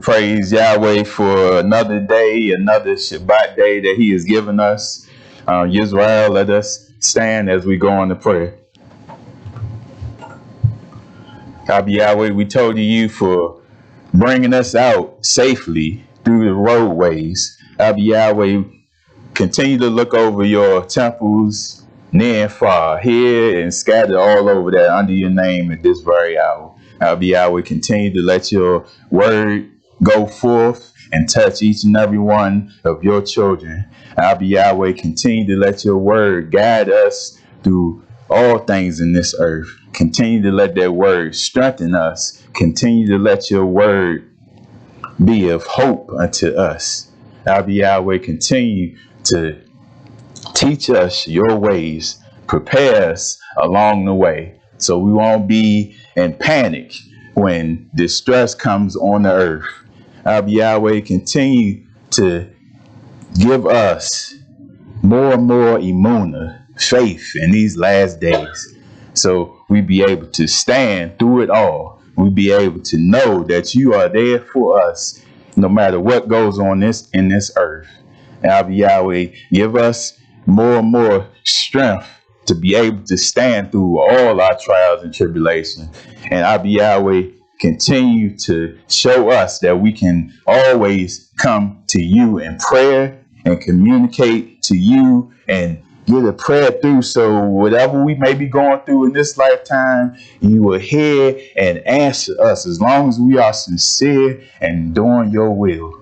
Praise Yahweh for another day, another Shabbat day that He has given us. Yisrael, let us stand as we go into prayer. Abba Yahweh, we told you for bringing us out safely through the roadways. Abba Yahweh, continue to look over your temples near and far, here and scattered all over that under your name at this very hour. Abba Yahweh, continue to let your word go forth and touch each and every one of your children. Abba Yahweh, continue to let your word guide us through all things in this earth. Continue to let that word strengthen us. Continue to let your word be of hope unto us. Abba Yahweh, continue to teach us your ways. Prepare us along the way so we won't be in panic when distress comes on the earth. Abba Yahweh, continue to give us more and more emunah, faith in these last days, so we be able to stand through it all. We be able to know that you are there for us, no matter what goes on in this earth. Abba Yahweh, give us more and more strength to be able to stand through all our trials and tribulations. And Abba Yahweh, continue to show us that we can always come to you in prayer and communicate to you and get a prayer through, so whatever we may be going through in this lifetime, you will hear and answer us as long as we are sincere and doing your will.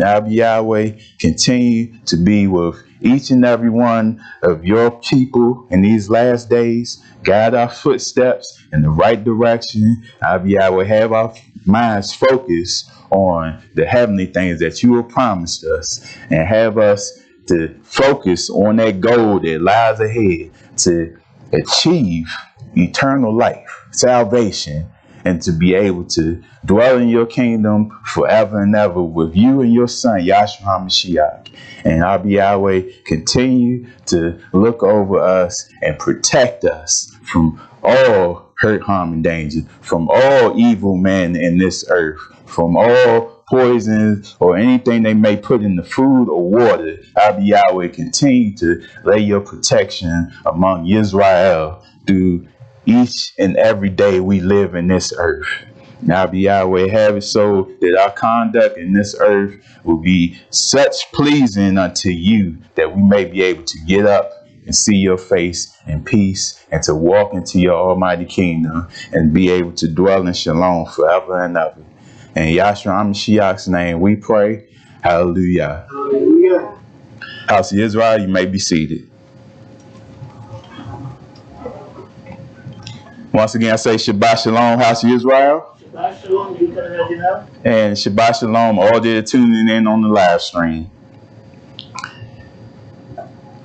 Abba Yahweh, continue to be with each and every one of your people in these last days. Guide our footsteps in the right direction. Abba Yahweh, have our minds focused on the heavenly things that you have promised us, and have us to focus on that goal that lies ahead, to achieve eternal life, salvation, and to be able to dwell in your kingdom forever and ever with you and your son, Yahshua HaMashiach. And Abba Yahweh, continue to look over us and protect us from all hurt, harm, and danger, from all evil men in this earth, from all poisons or anything they may put in the food or water. Abba Yahweh, continue to lay your protection among Israel through each and every day we live in this earth. Abba Yahweh, have it so that our conduct in this earth will be such pleasing unto you that we may be able to get up and see your face in peace, and to walk into your almighty kingdom and be able to dwell in shalom forever and ever. In Yahshua HaMashiach's name we pray. Hallelujah. Hallelujah. House of Israel, you may be seated. Once again, I say Shabbat Shalom, House of Israel. Shabbat Shalom, you can let you know. And Shabbat Shalom, all that are tuning in on the live stream.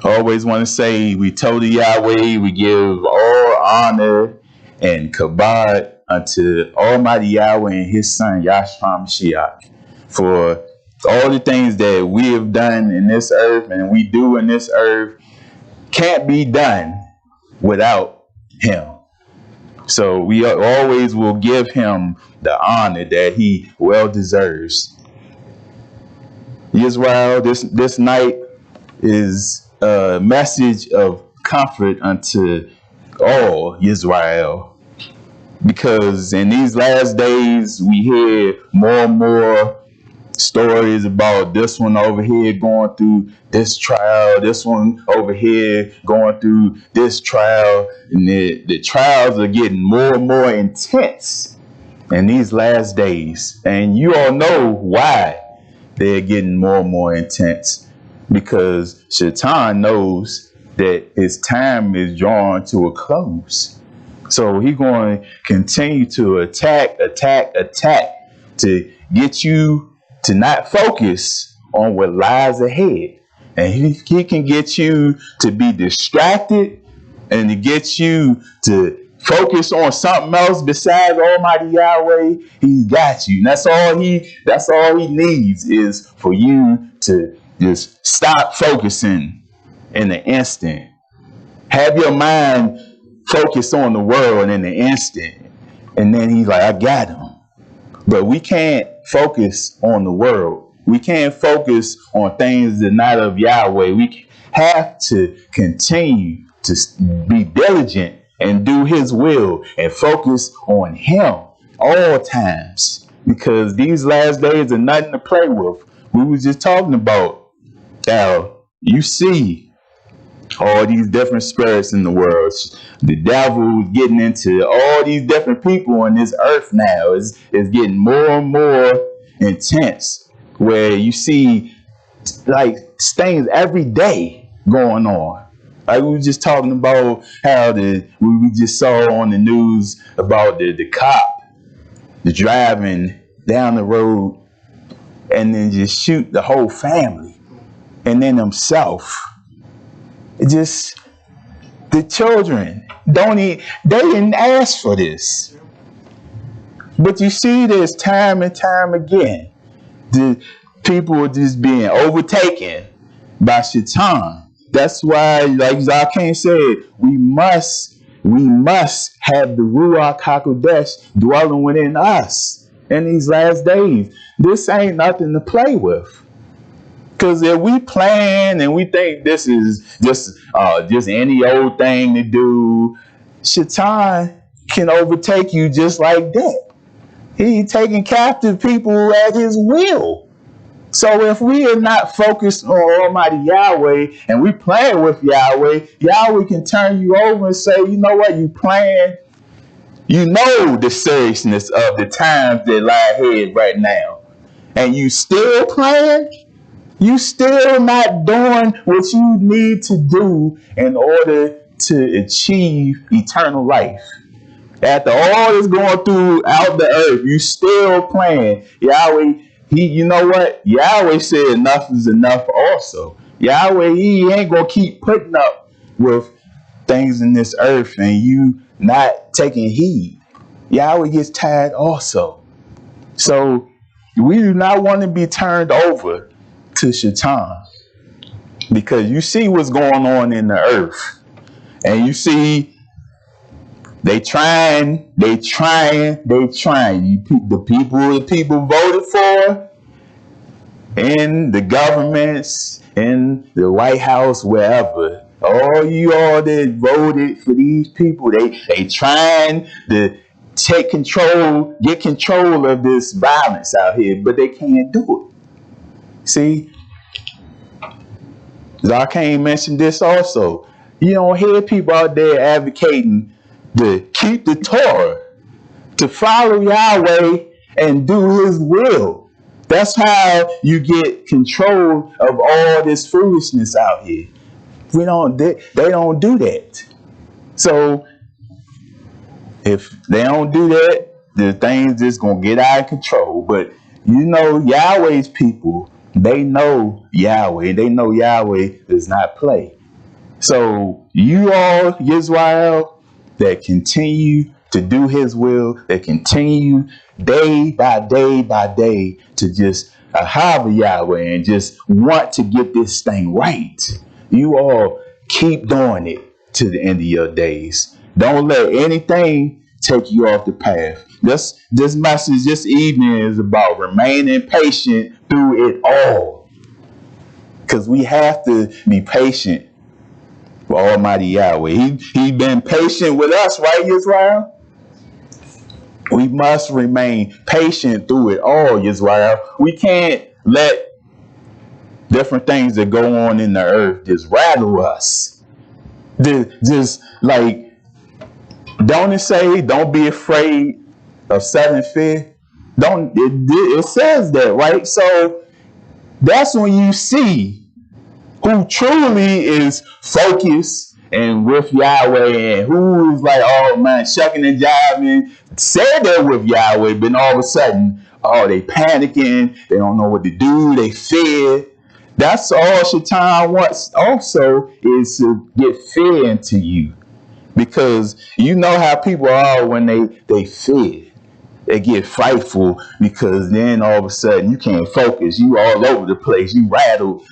Always want to say we told Yahweh, we give all honor and kabod unto Almighty Yahweh and His Son Yahshua HaMashiach for all the things that we have done in this earth and we do in this earth can't be done without Him. So we always will give Him the honor that He well deserves. Israel, this night is a message of comfort unto all Israel, because in these last days we hear more and more stories about this one over here going through this trial, this one over here going through this trial, and the trials are getting more and more intense in these last days. And you all know why they're getting more and more intense, because Shaitan knows that his time is drawn to a close. So he's going to continue to attack to get you to not focus on what lies ahead. And he can get you to be distracted and to get you to focus on something else besides Almighty Yahweh. He's got you. And that's all he needs, is for you to just stop focusing in an instant. Have your mind focus on the world in an instant. And then he's like, I got him. But we can't focus on the world. We can't focus on things that are not of Yahweh. We have to continue to be diligent and do his will and focus on him all times, because these last days are nothing to play with. We was just talking about how you see all these different spirits in the world. The devil is getting into all these different people on this earth now. It's getting more and more intense, where you see like things every day going on. Like we were just talking about how we just saw on the news about the cop driving down the road and then just shoot the whole family and then himself. Just the children they didn't ask for this. But you see this time and time again. The people are just being overtaken by Shaitan. That's why, like Zaken said, we must have the Ruach HaKodesh dwelling within us in these last days. This ain't nothing to play with. Because if we plan and we think this is just any old thing to do, Shaitan can overtake you just like that. He's taking captive people at his will. So if we are not focused on Almighty Yahweh and we playing with Yahweh, Yahweh can turn you over and say, you know what, you playing. You know the seriousness of the times that lie ahead right now. And you still playing? You still not doing what you need to do in order to achieve eternal life. After all that's going throughout the earth, you still playing. Yahweh, you know what? Yahweh said enough is enough also. Yahweh, he ain't going to keep putting up with things in this earth and you not taking heed. Yahweh gets tired also. So we do not want to be turned over to Shaitan, because you see what's going on in the earth, and you see they trying. The people voted for, in the governments, in the White House, wherever. All you all that voted for these people, they trying to get control of this violence out here, but they can't do it. See, Zaken mentioned this also. You don't hear people out there advocating to keep the Torah, to follow Yahweh and do his will. That's how you get control of all this foolishness out here. They don't do that. So if they don't do that, the things just gonna get out of control. But you know, Yahweh's people, they know Yahweh. They know Yahweh does not play. So you all, Israel, that continue to do his will, that continue day by day to just have Yahweh and just want to get this thing right. You all keep doing it to the end of your days. Don't let anything take you off the path. This message this evening is about remaining patient through it all. Because we have to be patient with Almighty Yahweh. He been patient with us, right, Israel? We must remain patient through it all, Israel. We can't let different things that go on in the earth just rattle us. Just like, don't it say, don't be afraid of sudden fear? It says that, right? So that's when you see who truly is focused and with Yahweh, and who is like, oh man, shucking and jiving, said they're with Yahweh, but all of a sudden, oh, they panicking, they don't know what to do, they fear. That's all Shaitan wants also, is to get fear into you. Because you know how people are when they fear. They get frightful, because then all of a sudden you can't focus. You all over the place. You rattle.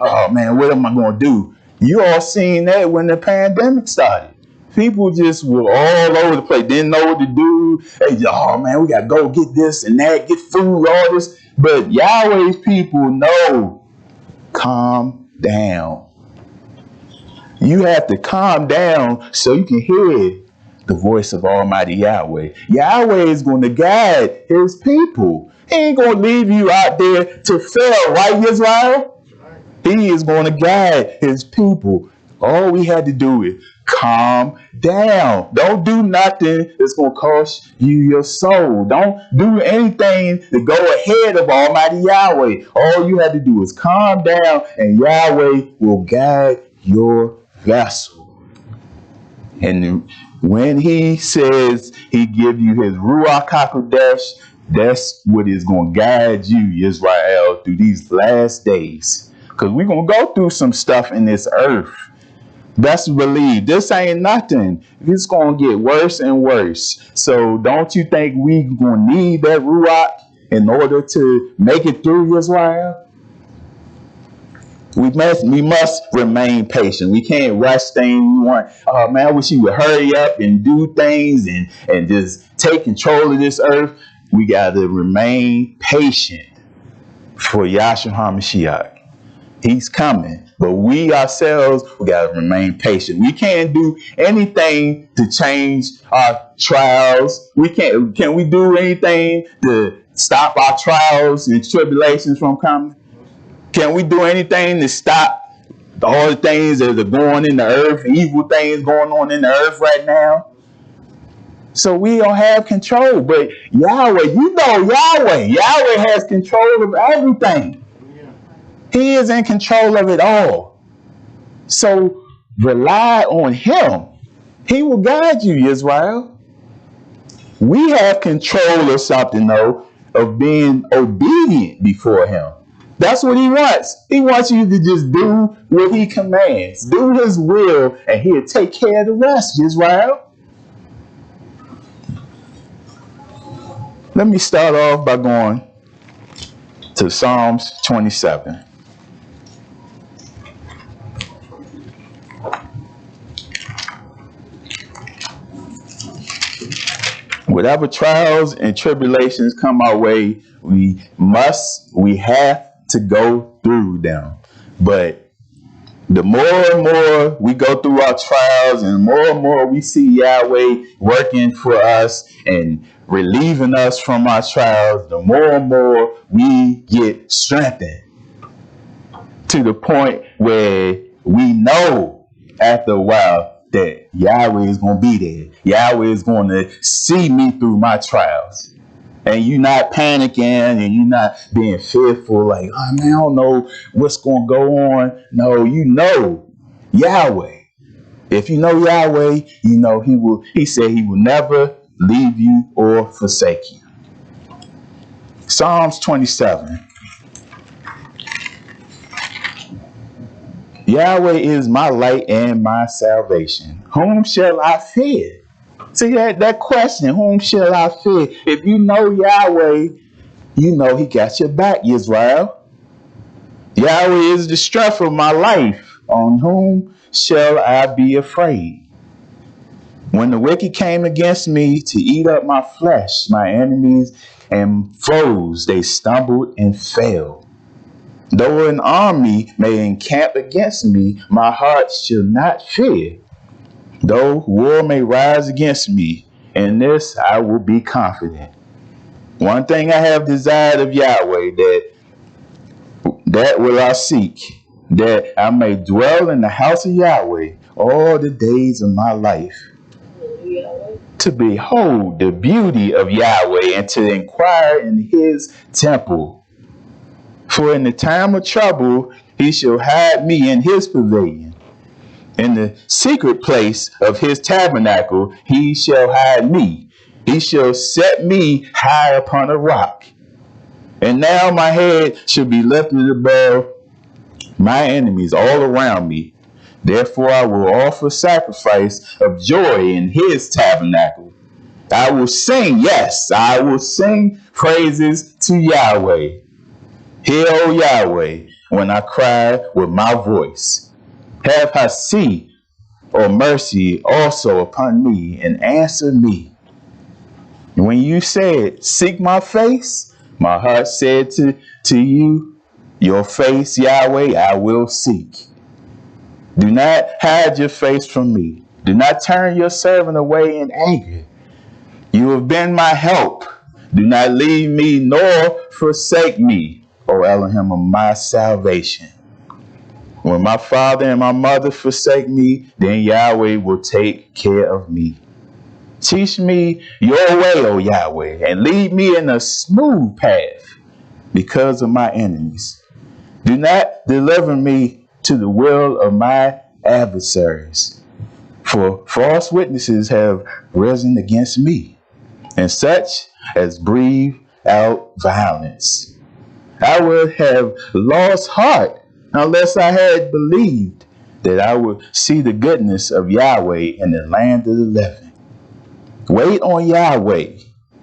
Oh man, what am I going to do? You all seen that when the pandemic started. People just were all over the place, didn't know what to do. Hey, oh man, we gotta go get this and that, get food, all this. But Yahweh's people know, calm down. You have to calm down so you can hear the voice of Almighty Yahweh. Yahweh is going to guide his people. He ain't going to leave you out there to fail, right, Israel? He is going to guide his people. All we had to do is calm down. Don't do nothing that's going to cost you your soul. Don't do anything to go ahead of Almighty Yahweh. All you had to do is calm down, and Yahweh will guide your vessel. And when he says he give you his Ruach HaKodesh, that's what is going to guide you, Israel, through these last days. Because we're going to go through some stuff in this earth. That's believe. This ain't nothing. It's going to get worse and worse. So don't you think we going to need that Ruach in order to make it through, Israel? We must remain patient. We can't rush things. We want, oh man, I wish you would hurry up and do things and just take control of this earth. We got to remain patient for Yahshua HaMashiach. He's coming. But we ourselves, we got to remain patient. We can't do anything to change our trials. Can we do anything to stop our trials and tribulations from coming? Can we do anything to stop all the things that are going in the earth, evil things going on in the earth right now? So we don't have control. But Yahweh, you know Yahweh. Yahweh has control of everything. He is in control of it all. So rely on him. He will guide you, Israel. We have control of something, though, of being obedient before him. That's what he wants. He wants you to just do what he commands. Do his will, and he'll take care of the rest, Israel. Let me start off by going to Psalms 27. Whatever trials and tribulations come our way, we have to go through them. But the more and more we go through our trials, and more we see Yahweh working for us and relieving us from our trials, the more and more we get strengthened to the point where we know after a while that Yahweh is going to be there. Yahweh is going to see me through my trials. And you're not panicking and you're not being fearful like, oh man, I don't know what's going to go on. No, you know Yahweh. If you know Yahweh, you know he said he will never leave you or forsake you. Psalms 27. Yahweh is my light and my salvation. Whom shall I fear? See that question, whom shall I fear? If you know Yahweh, you know he got your back, Israel. Yahweh is the strength of my life. On whom shall I be afraid? When the wicked came against me to eat up my flesh, my enemies and foes, they stumbled and fell. Though an army may encamp against me, my heart shall not fear. Though war may rise against me, in this I will be confident. One thing I have desired of Yahweh, that will I seek, that I may dwell in the house of Yahweh all the days of my life, to behold the beauty of Yahweh and to inquire in his temple. For in the time of trouble, he shall hide me in his pavilion. In the secret place of his tabernacle, he shall hide me. He shall set me high upon a rock. And now my head shall be lifted above my enemies all around me. Therefore I will offer sacrifice of joy in his tabernacle. I will sing, yes, I will sing praises to Yahweh. Hear, O Yahweh, when I cry with my voice. Have Hasi or mercy also upon me and answer me. And when you said, seek my face, my heart said to you, your face, Yahweh, I will seek. Do not hide your face from me. Do not turn your servant away in anger. You have been my help. Do not leave me nor forsake me, O Elohim of my salvation. When my father and my mother forsake me, then Yahweh will take care of me. Teach me your way, O Yahweh, and lead me in a smooth path because of my enemies. Do not deliver me to the will of my adversaries, for false witnesses have risen against me, and such as breathe out violence. I would have lost heart unless I had believed that I would see the goodness of Yahweh in the land of the living. Wait on Yahweh.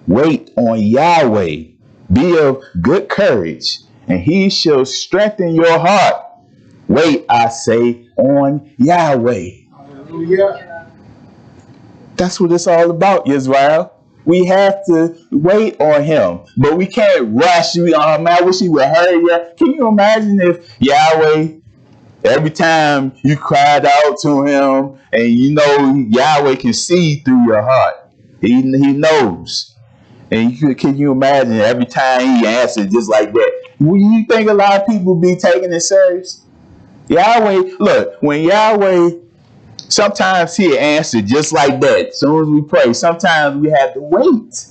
Wait on Yahweh. Be of good courage, and he shall strengthen your heart. Wait, I say, on Yahweh. Hallelujah. That's what it's all about, Israel. We have to wait on him, but we can't rush. Man, I wish he would hurry up. Can you imagine if Yahweh, every time you cried out to him, and you know Yahweh can see through your heart. He knows. And can you imagine every time he answered just like that? Will you think a lot of people be taking it serious? Yahweh, look, when Yahweh, sometimes he'll answer just like that. As soon as we pray, sometimes we have to wait.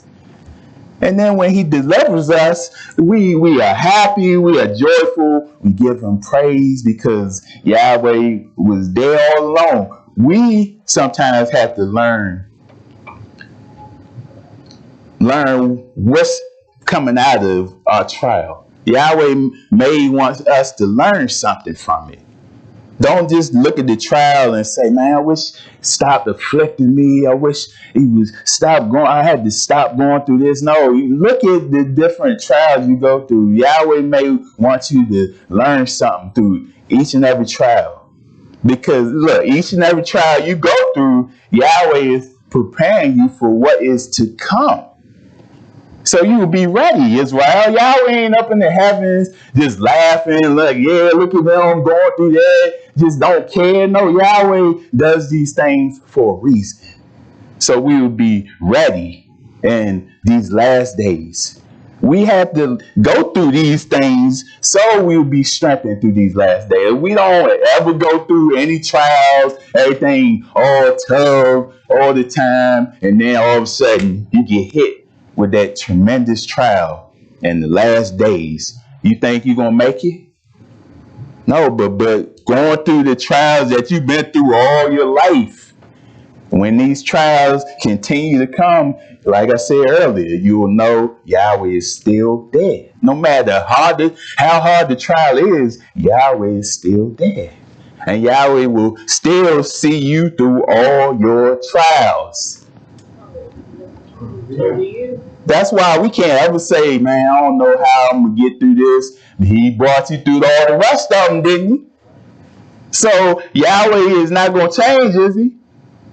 And then when he delivers us, we are happy, we are joyful, we give him praise because Yahweh was there all along. We sometimes have to learn what's coming out of our trial. Yahweh may want us to learn something from it. Don't just look at the trial and say, man, I wish stopped afflicting me. I wish he was stop going. I had to stop going through this. No, you look at the different trials you go through. Yahweh may want you to learn something through each and every trial. Because look, each and every trial you go through, Yahweh is preparing you for what is to come. So you will be ready, Israel. Yahweh ain't up in the heavens just laughing, like, yeah, look at them going through that. Just don't care. No, Yahweh does these things for a reason. So we will be ready in these last days. We have to go through these things so we will be strengthened through these last days. We don't ever go through any trials, everything all tough all the time, and then all of a sudden you get hit with that tremendous trial in the last days. You think you're going to make it? No, but going through the trials that you've been through all your life, when these trials continue to come, like I said earlier, you will know Yahweh is still there. No matter how hard the trial is, Yahweh is still there. And Yahweh will still see you through all your trials. That's why we can't ever say, man, I don't know how I'm going to get through this. He brought you through all the rest of them, didn't he? So Yahweh is not going to change, is he?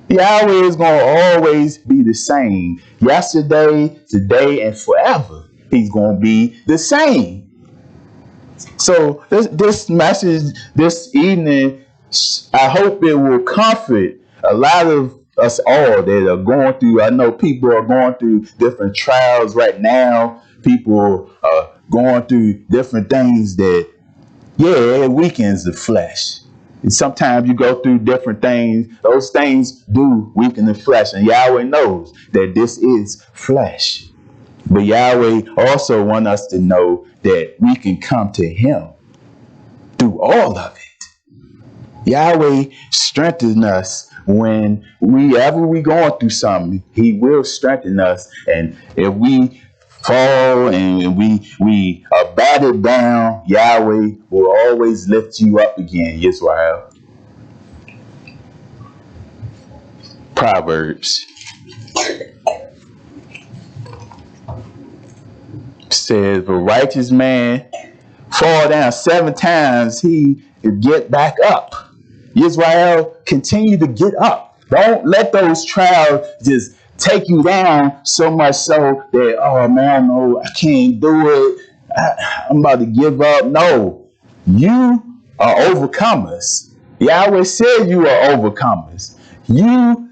Yahweh is going to always be the same. Yesterday, today, and forever. He's going to be the same. So this message this evening, I hope it will comfort a lot of us all that are going through. I know people are going through different trials right now. People are going through different things that, it weakens the flesh. And sometimes you go through different things. Those things do weaken the flesh. And Yahweh knows that this is flesh. But Yahweh also wants us to know that we can come to him through all of it. Yahweh strengthens us when we going through something. He will strengthen us. And if we fall and we are battered down, Yahweh will always lift you up again, Israel. Proverbs says, if a righteous man fall down 7 times, he get back up. Israel, continue to get up. Don't let those trials just take you down so much so that, oh man, no, I can't do it. I'm about to give up. No, you are overcomers. Yahweh said you are overcomers. You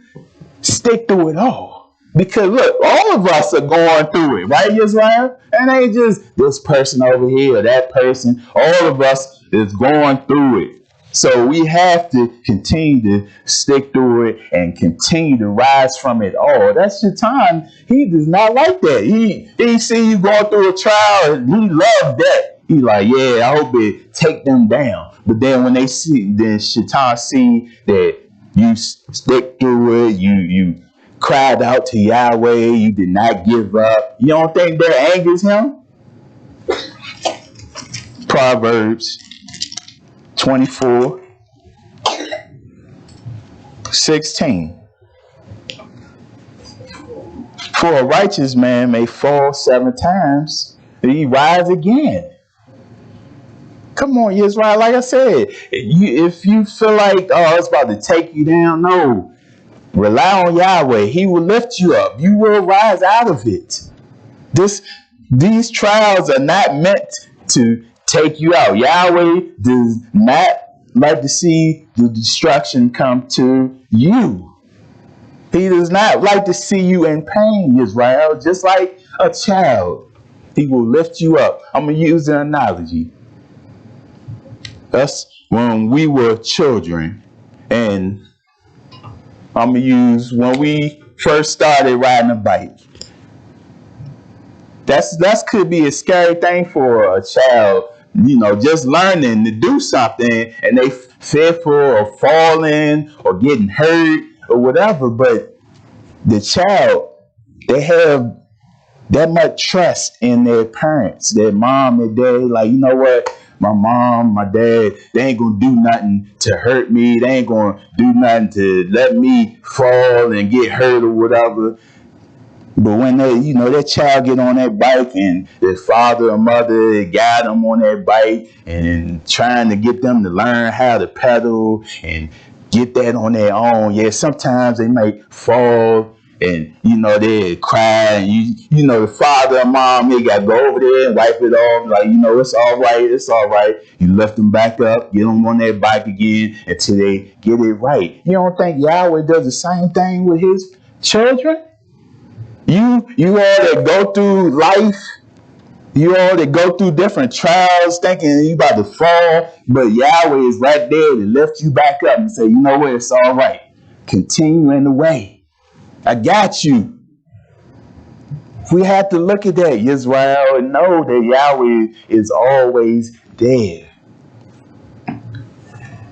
stick through it all. Because look, all of us are going through it, right, Israel? And ain't just this person over here or that person. All of us is going through it. So we have to continue to stick through it and continue to rise from it all. That's your time. He does not like that. He see you going through a trial and he loves that. He like, yeah, I hope it take them down. But then when they see, then Shaitan see that you stick through it, you cried out to Yahweh, you did not give up. You don't think that angers him? Proverbs 24:16. For a righteous man may fall 7 times, and he rise again. Come on, Israel. Like I said, if you feel like, oh, it's about to take you down, no. Rely on Yahweh. He will lift you up. You will rise out of it. These trials are not meant to take you out. Yahweh does not like to see the destruction come to you. He does not like to see you in pain, Israel. Just like a child, he will lift you up. I'm going to use an analogy. Us, when we were children, and I'm going to use when we first started riding a bike. That could be a scary thing for a child, just learning to do something and they fearful of falling or getting hurt or whatever. But the child, they have that much trust in their parents, their mom, their dad. Like, you know what? My mom, my dad, they ain't going to do nothing to hurt me. They ain't going to do nothing to let me fall and get hurt or whatever. But when that child get on that bike and their father or mother guide them on that bike and trying to get them to learn how to pedal and get that on their own. Yeah, sometimes they might fall and, they cry and, the father and mom, they got to go over there and wipe it off. Like, it's all right. It's all right. You lift them back up, get them on that bike again until they get it right. You don't think Yahweh does the same thing with his children? You all that go through life, you all that go through different trials thinking you about to fall, but Yahweh is right there to lift you back up and say, you know what, it's all right. Continue in the way. I got you. We have to look at that, Israel, and know that Yahweh is always there.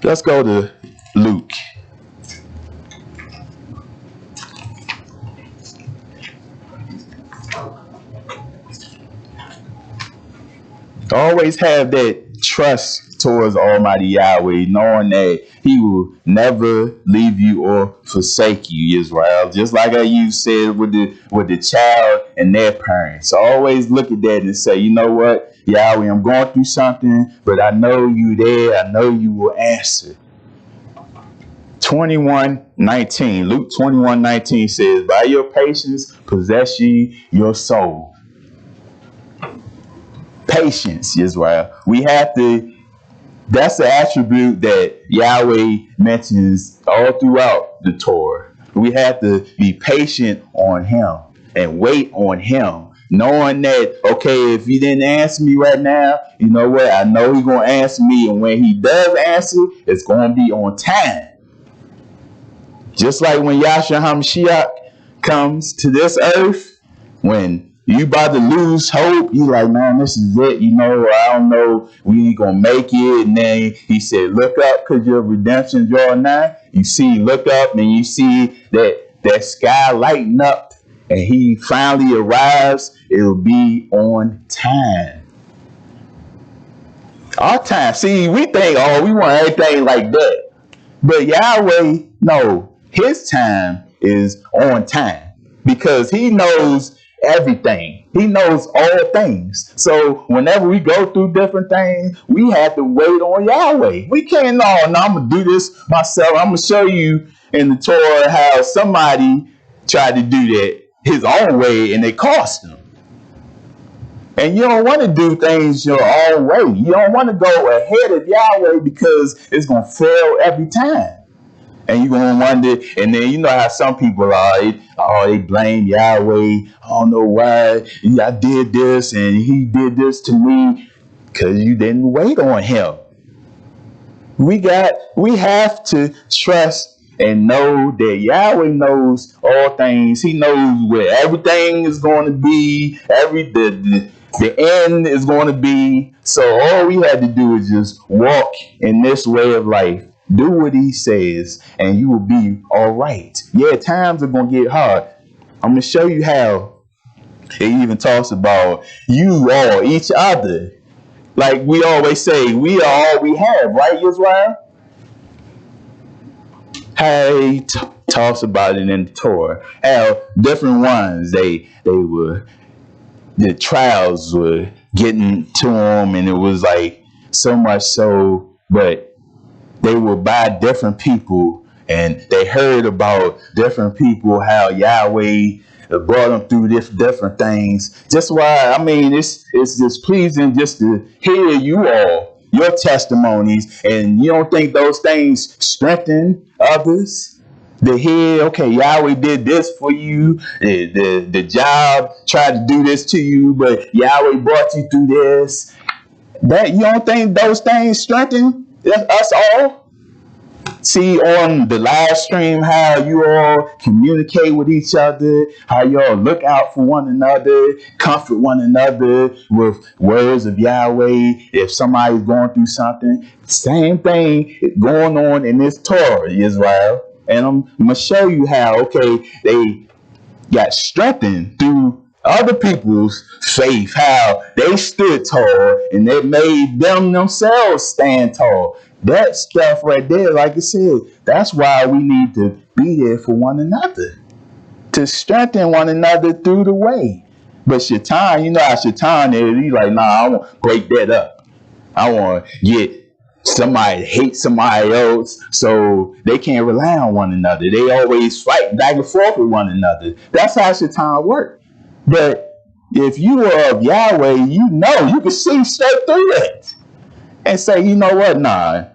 Let's go to Luke. Always have that trust towards Almighty Yahweh, knowing that he will never leave you or forsake you, Israel. Just like you said with the child and their parents. Always look at that and say, you know what, Yahweh, I'm going through something, but I know you there. I know you will answer. 21:19. Luke 21:19 says, by your patience possess ye your soul. Patience, Israel. We have to, that's the attribute that Yahweh mentions all throughout the Torah. We have to be patient on him and wait on him, knowing that, okay, if he didn't answer me right now, you know what? I know he's going to answer me. And when he does answer, it's going to be on time. Just like when Yahshua HaMashiach comes to this earth, when you about to lose hope, you like, man, this is it. I don't know, we ain't going to make it. And then he said, look up because your redemption draw nigh. Look up and you see that sky lighting up and he finally arrives. It'll be on time. Our time. See, we think, we want everything like that. But Yahweh, no, his time is on time because he knows everything. He knows all things. So whenever we go through different things, we have to wait on Yahweh. We can't, no, I'm going to do this myself. I'm going to show you in the Torah how somebody tried to do that his own way and it cost him. And you don't want to do things your own way. You don't want to go ahead of Yahweh because it's going to fail every time. And you're going to wonder, and then you know how some people are, they blame Yahweh. I don't know why I did this and he did this to me, because you didn't wait on him. We have to trust and know that Yahweh knows all things. He knows where everything is going to be, the end is going to be. So all we had to do is just walk in this way of life. Do what he says, and you will be all right. Yeah, times are going to get hard. I'm going to show you how. It even talks about you all, each other. Like we always say, we are all we have, right, Israel? How he talks about it in the Torah. How different ones, the trials were getting to them, and it was like so much so, but they were by different people, and they heard about different people, how Yahweh brought them through different things. Just why, I mean, it's just pleasing just to hear you all, your testimonies, and you don't think those things strengthen others? To hear, okay, Yahweh did this for you, the job tried to do this to you, but Yahweh brought you through this. That you don't think those things strengthen us all? See on the live stream how you all communicate with each other, how you all look out for one another, comfort one another with words of Yahweh. If somebody's going through something, same thing going on in this Torah, Israel. And I'm going to show you how, okay, they got strengthened through other people's faith, how they stood tall and they made themselves stand tall. That stuff right there, like I said, that's why we need to be there for one another, to strengthen one another through the way. But Shaitan, you know how Shaitan is, he's like, nah, I want to break that up. I want to get somebody to hate somebody else so they can't rely on one another. They always fight back and forth with one another. That's how Shaitan works. But if you are of Yahweh, you know, you can see straight through it and say, you know what, nah,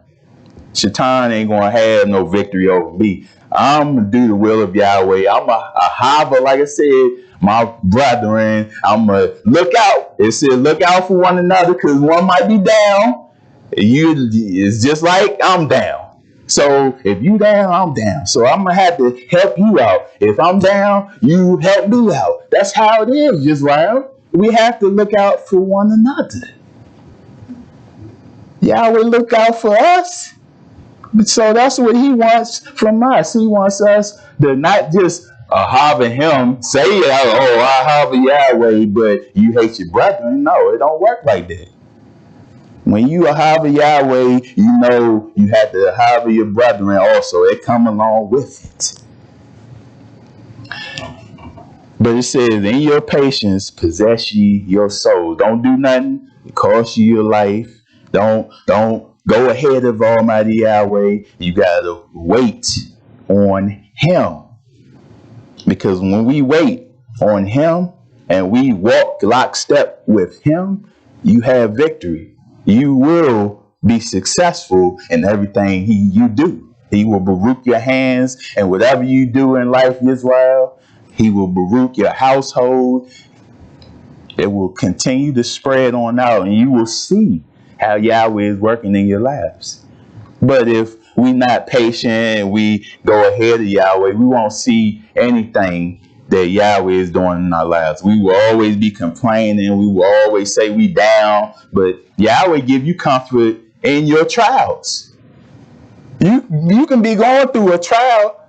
Shaitan ain't going to have no victory over me. I'm going to do the will of Yahweh. I'm a hava, like I said, my brethren. I'm going to look out. It said look out for one another because one might be down. It's just like I'm down. So if you down, I'm down. So I'm going to have to help you out. If I'm down, you help me out. That's how it is, Israel. We have to look out for one another. Yahweh look out for us. So that's what he wants from us. He wants us to not just harbor him, say, oh, I harbor Yahweh, but you hate your brethren. No, it don't work like that. When you harbor Yahweh, you know you have to harbor your brethren also. It come along with it. But it says, in your patience, possess ye your soul. Don't do nothing. It costs you your life. Don't go ahead of Almighty Yahweh. You got to wait on him. Because when we wait on him and we walk lockstep with him, you have victory. You will be successful in everything you do. He will baruch your hands, and whatever you do in life, Israel, he will baruch your household. It will continue to spread on out, and you will see how Yahweh is working in your lives. But if we're not patient and we go ahead of Yahweh, we won't see anything that Yahweh is doing in our lives. We will always be complaining. We will always say we down. But Yahweh give you comfort in your trials. You can be going through a trial,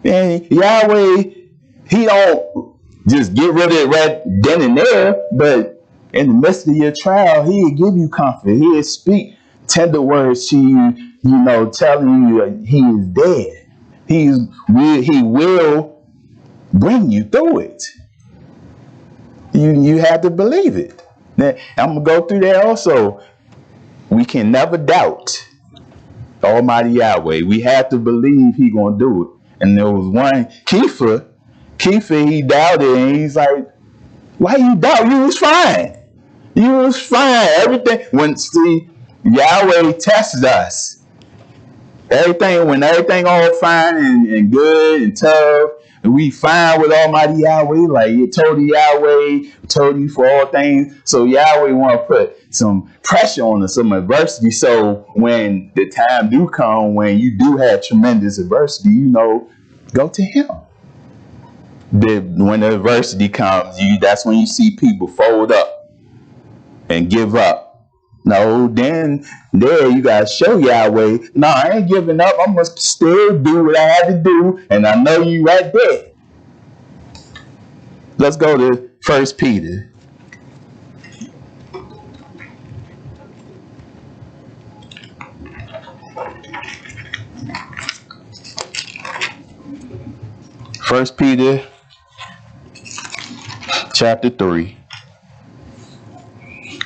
and Yahweh, he don't just get rid of it right then and there, but in the midst of your trial, he'll give you comfort. He'll speak tender words to you, you know, telling you he is dead. He will bring you through it. You have to believe it. Now, I'm going to go through that also. We can never doubt Almighty Yahweh. We have to believe He going to do it. And there was one, Kepha, he doubted, and he's like, why you doubt? You was fine. You was fine. Everything, see, Yahweh tests us. When everything all fine and good and tough, and we fine with Almighty Yahweh, like you told Yahweh, told you for all things. So Yahweh want to put some pressure on us, some adversity. So when the time do come, when you do have tremendous adversity, go to Him. When the adversity comes, that's when you see people fold up and give up. No, then there you gotta show Yahweh, no, I ain't giving up. I must still do what I have to do, and I know you right there. Let's go to 1 Peter. First Peter chapter 3.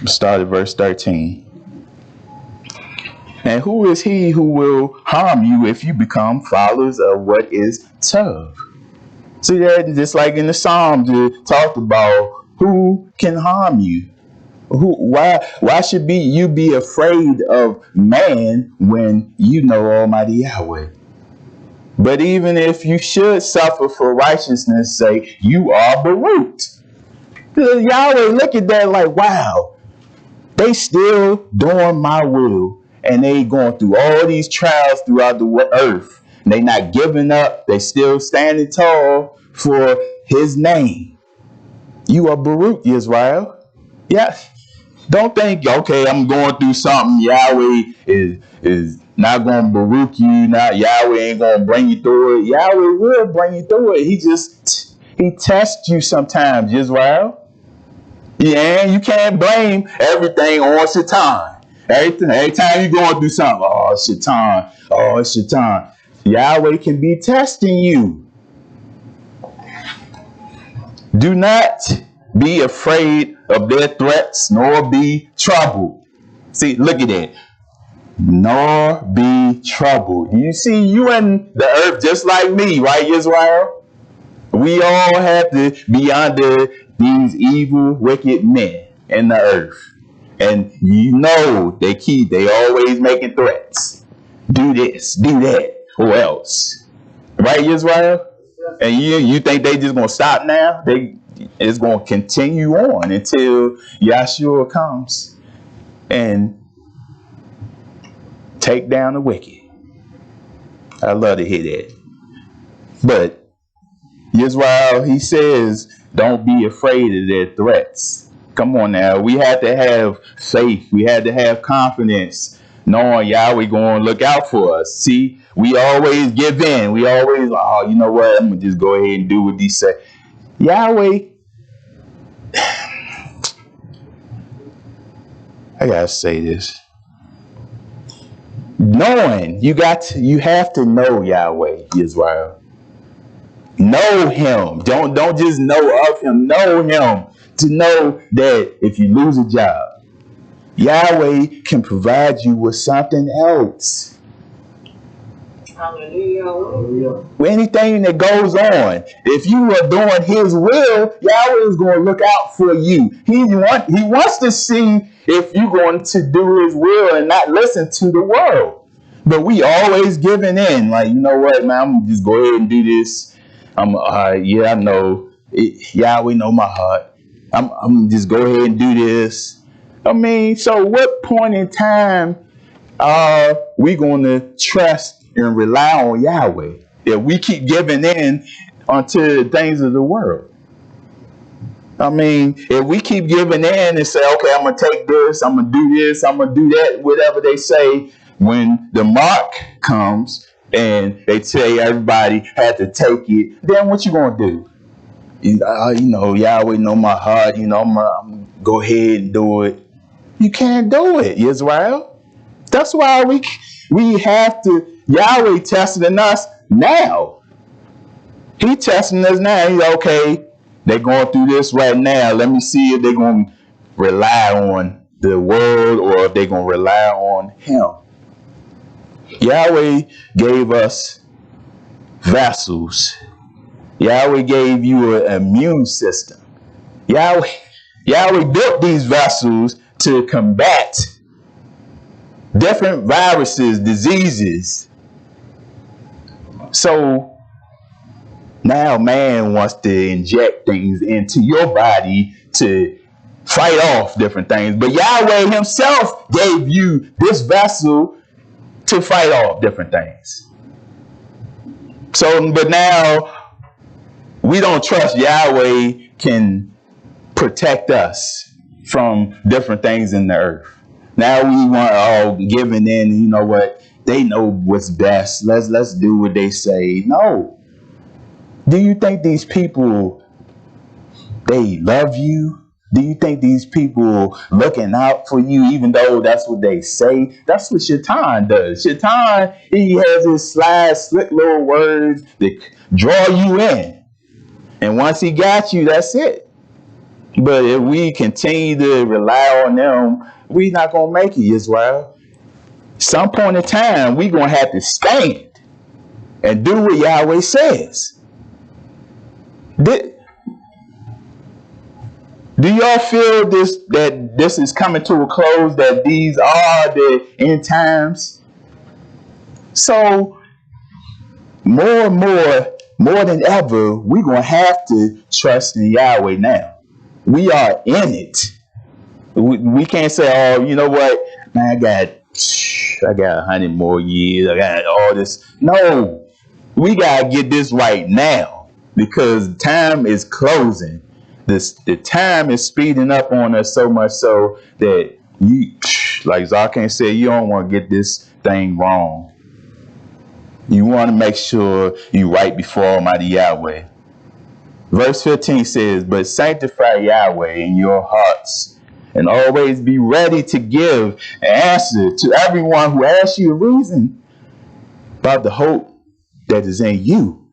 Start at verse 13. And who is he who will harm you if you become followers of what is tough? See that just like in the Psalms it talked about who can harm you. Why should you be afraid of man when you know Almighty Yahweh? But even if you should suffer for righteousness' sake, you are Baruch. Yahweh look at that like, wow. They still doing my will, and they going through all these trials throughout the earth. And they not giving up. They still standing tall for His name. You are Baruch, Israel. Yes. Don't think, okay, I'm going through something. Yahweh is not going to Baruch you. Yahweh ain't going to bring you through it. Yahweh will bring you through it. He tests you sometimes, Israel. Yeah, you can't blame everything on Satan. Every time you're going through something, oh, Satan. Oh, it's Satan. Yahweh can be testing you. Do not be afraid of their threats, nor be troubled. See, look at that. Nor be troubled. You see, you in the earth just like me, right, Israel? We all have to be under these evil, wicked men in the earth. And they always making threats. Do this, do that, or else. Right, Israel? And you think they just going to stop now? It's going to continue on until Yahshua comes and take down the wicked. I love to hear that. But Israel, he says, don't be afraid of their threats. Come on now. We have to have faith. We have to have confidence, knowing Yahweh going to look out for us. See, we always give in. We always, you know what? I'm going to just go ahead and do what He say. Yahweh, I got to say this. Knowing, you have to know Yahweh, Israel. Know Him. Don't just know of Him. Know Him. To know that if you lose a job, Yahweh can provide you with something else. Hallelujah. With anything that goes on, if you are doing His will, Yahweh is going to look out for you. He wants to see if you're going to do His will and not listen to the world. But we always giving in. Like, you know what, man, I'm going to just go ahead and do this. I know. Yahweh know my heart. I'm just go ahead and do this. I mean, so what point in time are we going to trust and rely on Yahweh if we keep giving in unto the things of the world? I mean, if we keep giving in and say, okay, I'm going to take this, I'm going to do this, I'm going to do that, whatever they say, when the mark comes and they say everybody had to take it, then what you going to do? Yahweh know my heart. I'm gonna go ahead and do it. You can't do it, Israel. That's why we have to. Yahweh testing us now. He testing us now. He's okay. They're going through this right now. Let me see if they're going to rely on the world or if they're going to rely on him. Yahweh gave us vessels. Yahweh gave you an immune system. Yahweh built these vessels to combat different viruses, diseases. So now man wants to inject things into your body to fight off different things. But Yahweh himself gave you this vessel to fight off different things. So, but now we don't trust Yahweh can protect us from different things in the earth. Now we want all giving in, you know what? They know what's best. Let's do what they say. No. Do you think these people, they love you? Do you think these people looking out for you, even though that's what they say? That's what Shaitan does. Shaitan, he has his slick little words that draw you in. And once he got you, that's it. But if we continue to rely on them, we're not going to make it, Israel. Some point in time, we're going to have to stand and do what Yahweh says. Do y'all feel that this is coming to a close, that these are the end times? So more and more than ever, we're going to have to trust in Yahweh now. We are in it. We can't say, oh, you know what? Man, I got 100 more years. I got all this. No, we got to get this right now because time is closing. The time is speeding up on us so much so that you, like Zarkan said, you don't want to get this thing wrong. You want to make sure you right before Almighty Yahweh. Verse 15 says, but sanctify Yahweh in your hearts and always be ready to give an answer to everyone who asks you a reason about the hope that is in you.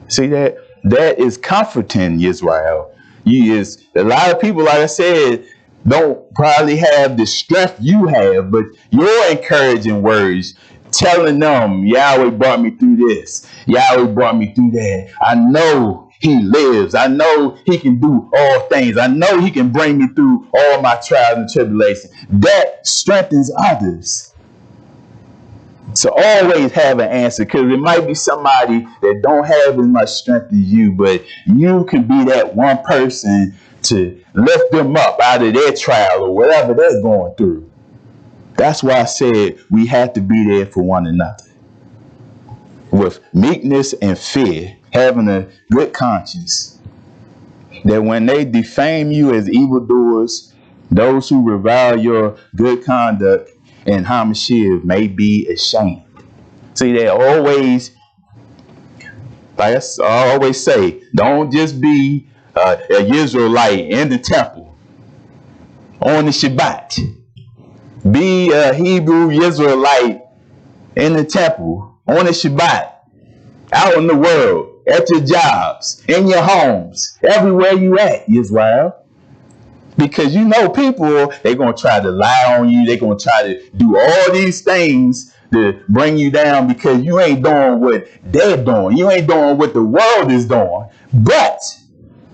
See that? That is comforting, Israel. A lot of people, like I said, don't probably have the strength you have, but your encouraging words, telling them, Yahweh brought me through this. Yahweh brought me through that. I know he lives. I know he can do all things. I know he can bring me through all my trials and tribulations. That strengthens others. So always have an answer, because it might be somebody that don't have as much strength as you, but you can be that one person to lift them up out of their trial or whatever they're going through. That's why I said we have to be there for one another. With meekness and fear, having a good conscience, that when they defame you as evildoers, those who revile your good conduct and Hamashiach may be ashamed. See, they always, like I always say, don't just be an Israelite in the temple on the Shabbat. Be a Hebrew Israelite in the temple on the Shabbat, out in the world, at your jobs, in your homes, everywhere you at, Israel. Because you know people, they're going to try to lie on you. They're going to try to do all these things to bring you down because you ain't doing what they're doing. You ain't doing what the world is doing. But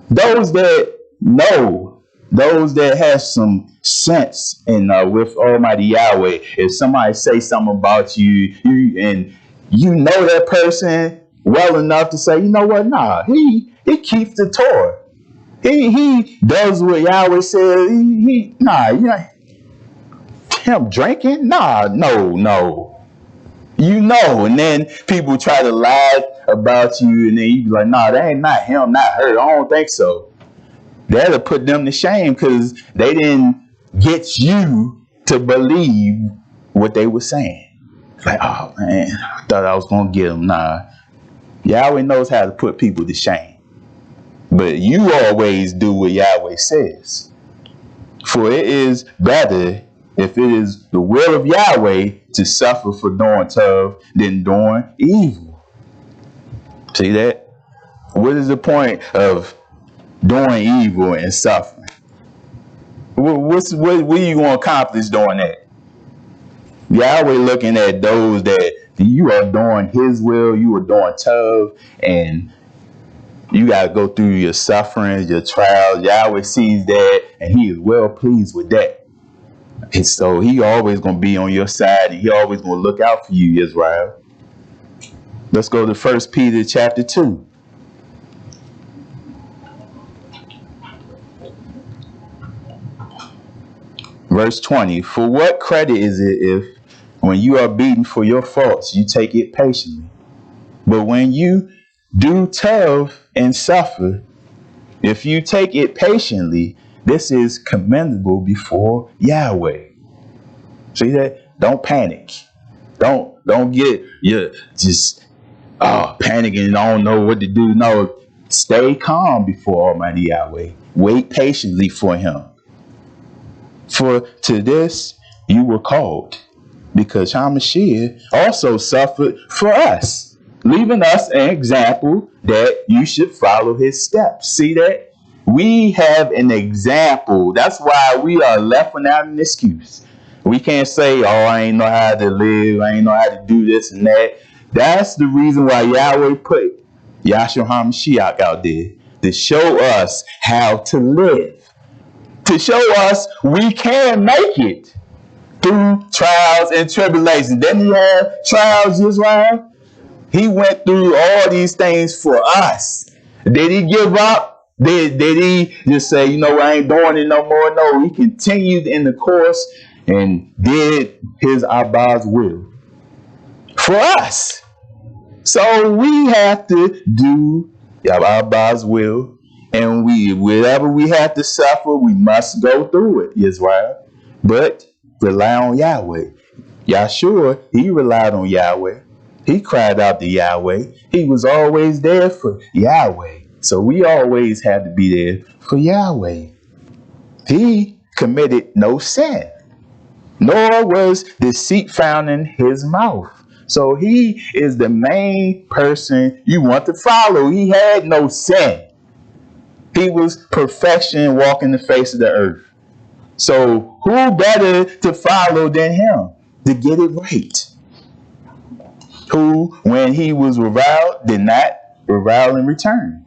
those that know, those that have some sense in with Almighty Yahweh, if somebody say something about you, and you know that person well enough to say, you know what, nah, he keeps the Torah. He does what Yahweh says. Him drinking? Nah, no. You know, and then people try to lie about you, and then you be like, nah, that ain't not him, not her. I don't think so. That'll put them to shame because they didn't get you to believe what they were saying. It's like, oh man, I thought I was gonna get them. Nah, Yahweh knows how to put people to shame. But you always do what Yahweh says. For it is better, if it is the will of Yahweh, to suffer for doing tough than doing evil. See that? What is the point of doing evil and suffering? What are you going to accomplish doing that? Yahweh looking at those that you are doing his will, you are doing tough, and you got to go through your sufferings, your trials. Yahweh sees that, and he is well pleased with that. And so he always going to be on your side, and he always going to look out for you, Israel. Let's go to 1 Peter chapter 2. Verse 20. For what credit is it if, when you are beaten for your faults, you take it patiently? But when you do tough and suffer, if you take it patiently, this is commendable before Yahweh. See that? Don't panic. Don't get just panicking and don't know what to do. No, stay calm before Almighty Yahweh. Wait patiently for him. For to this you were called, because Hamashiach also suffered for us, leaving us an example that you should follow his steps. See that? We have an example. That's why we are left without an excuse. We can't say, I ain't know how to live. I ain't know how to do this and that. That's the reason why Yahweh put Yahshua HaMashiach out there, to show us how to live. To show us we can make it through trials and tribulations. Didn't he have trials, Israel? He went through all these things for us. Did he give up? Did he just say, I ain't doing it no more? No, he continued in the course and did his Abba's will for us. So we have to do Abba's will. And whatever we have to suffer, we must go through it, Israel. But rely on Yahweh. Yahshua, he relied on Yahweh. He cried out to Yahweh. He was always there for Yahweh. So we always have to be there for Yahweh. He committed no sin, nor was deceit found in his mouth. So he is the main person you want to follow. He had no sin. He was perfection walking the face of the earth. So who better to follow than him to get it right? Who, when he was reviled, did not revile in return.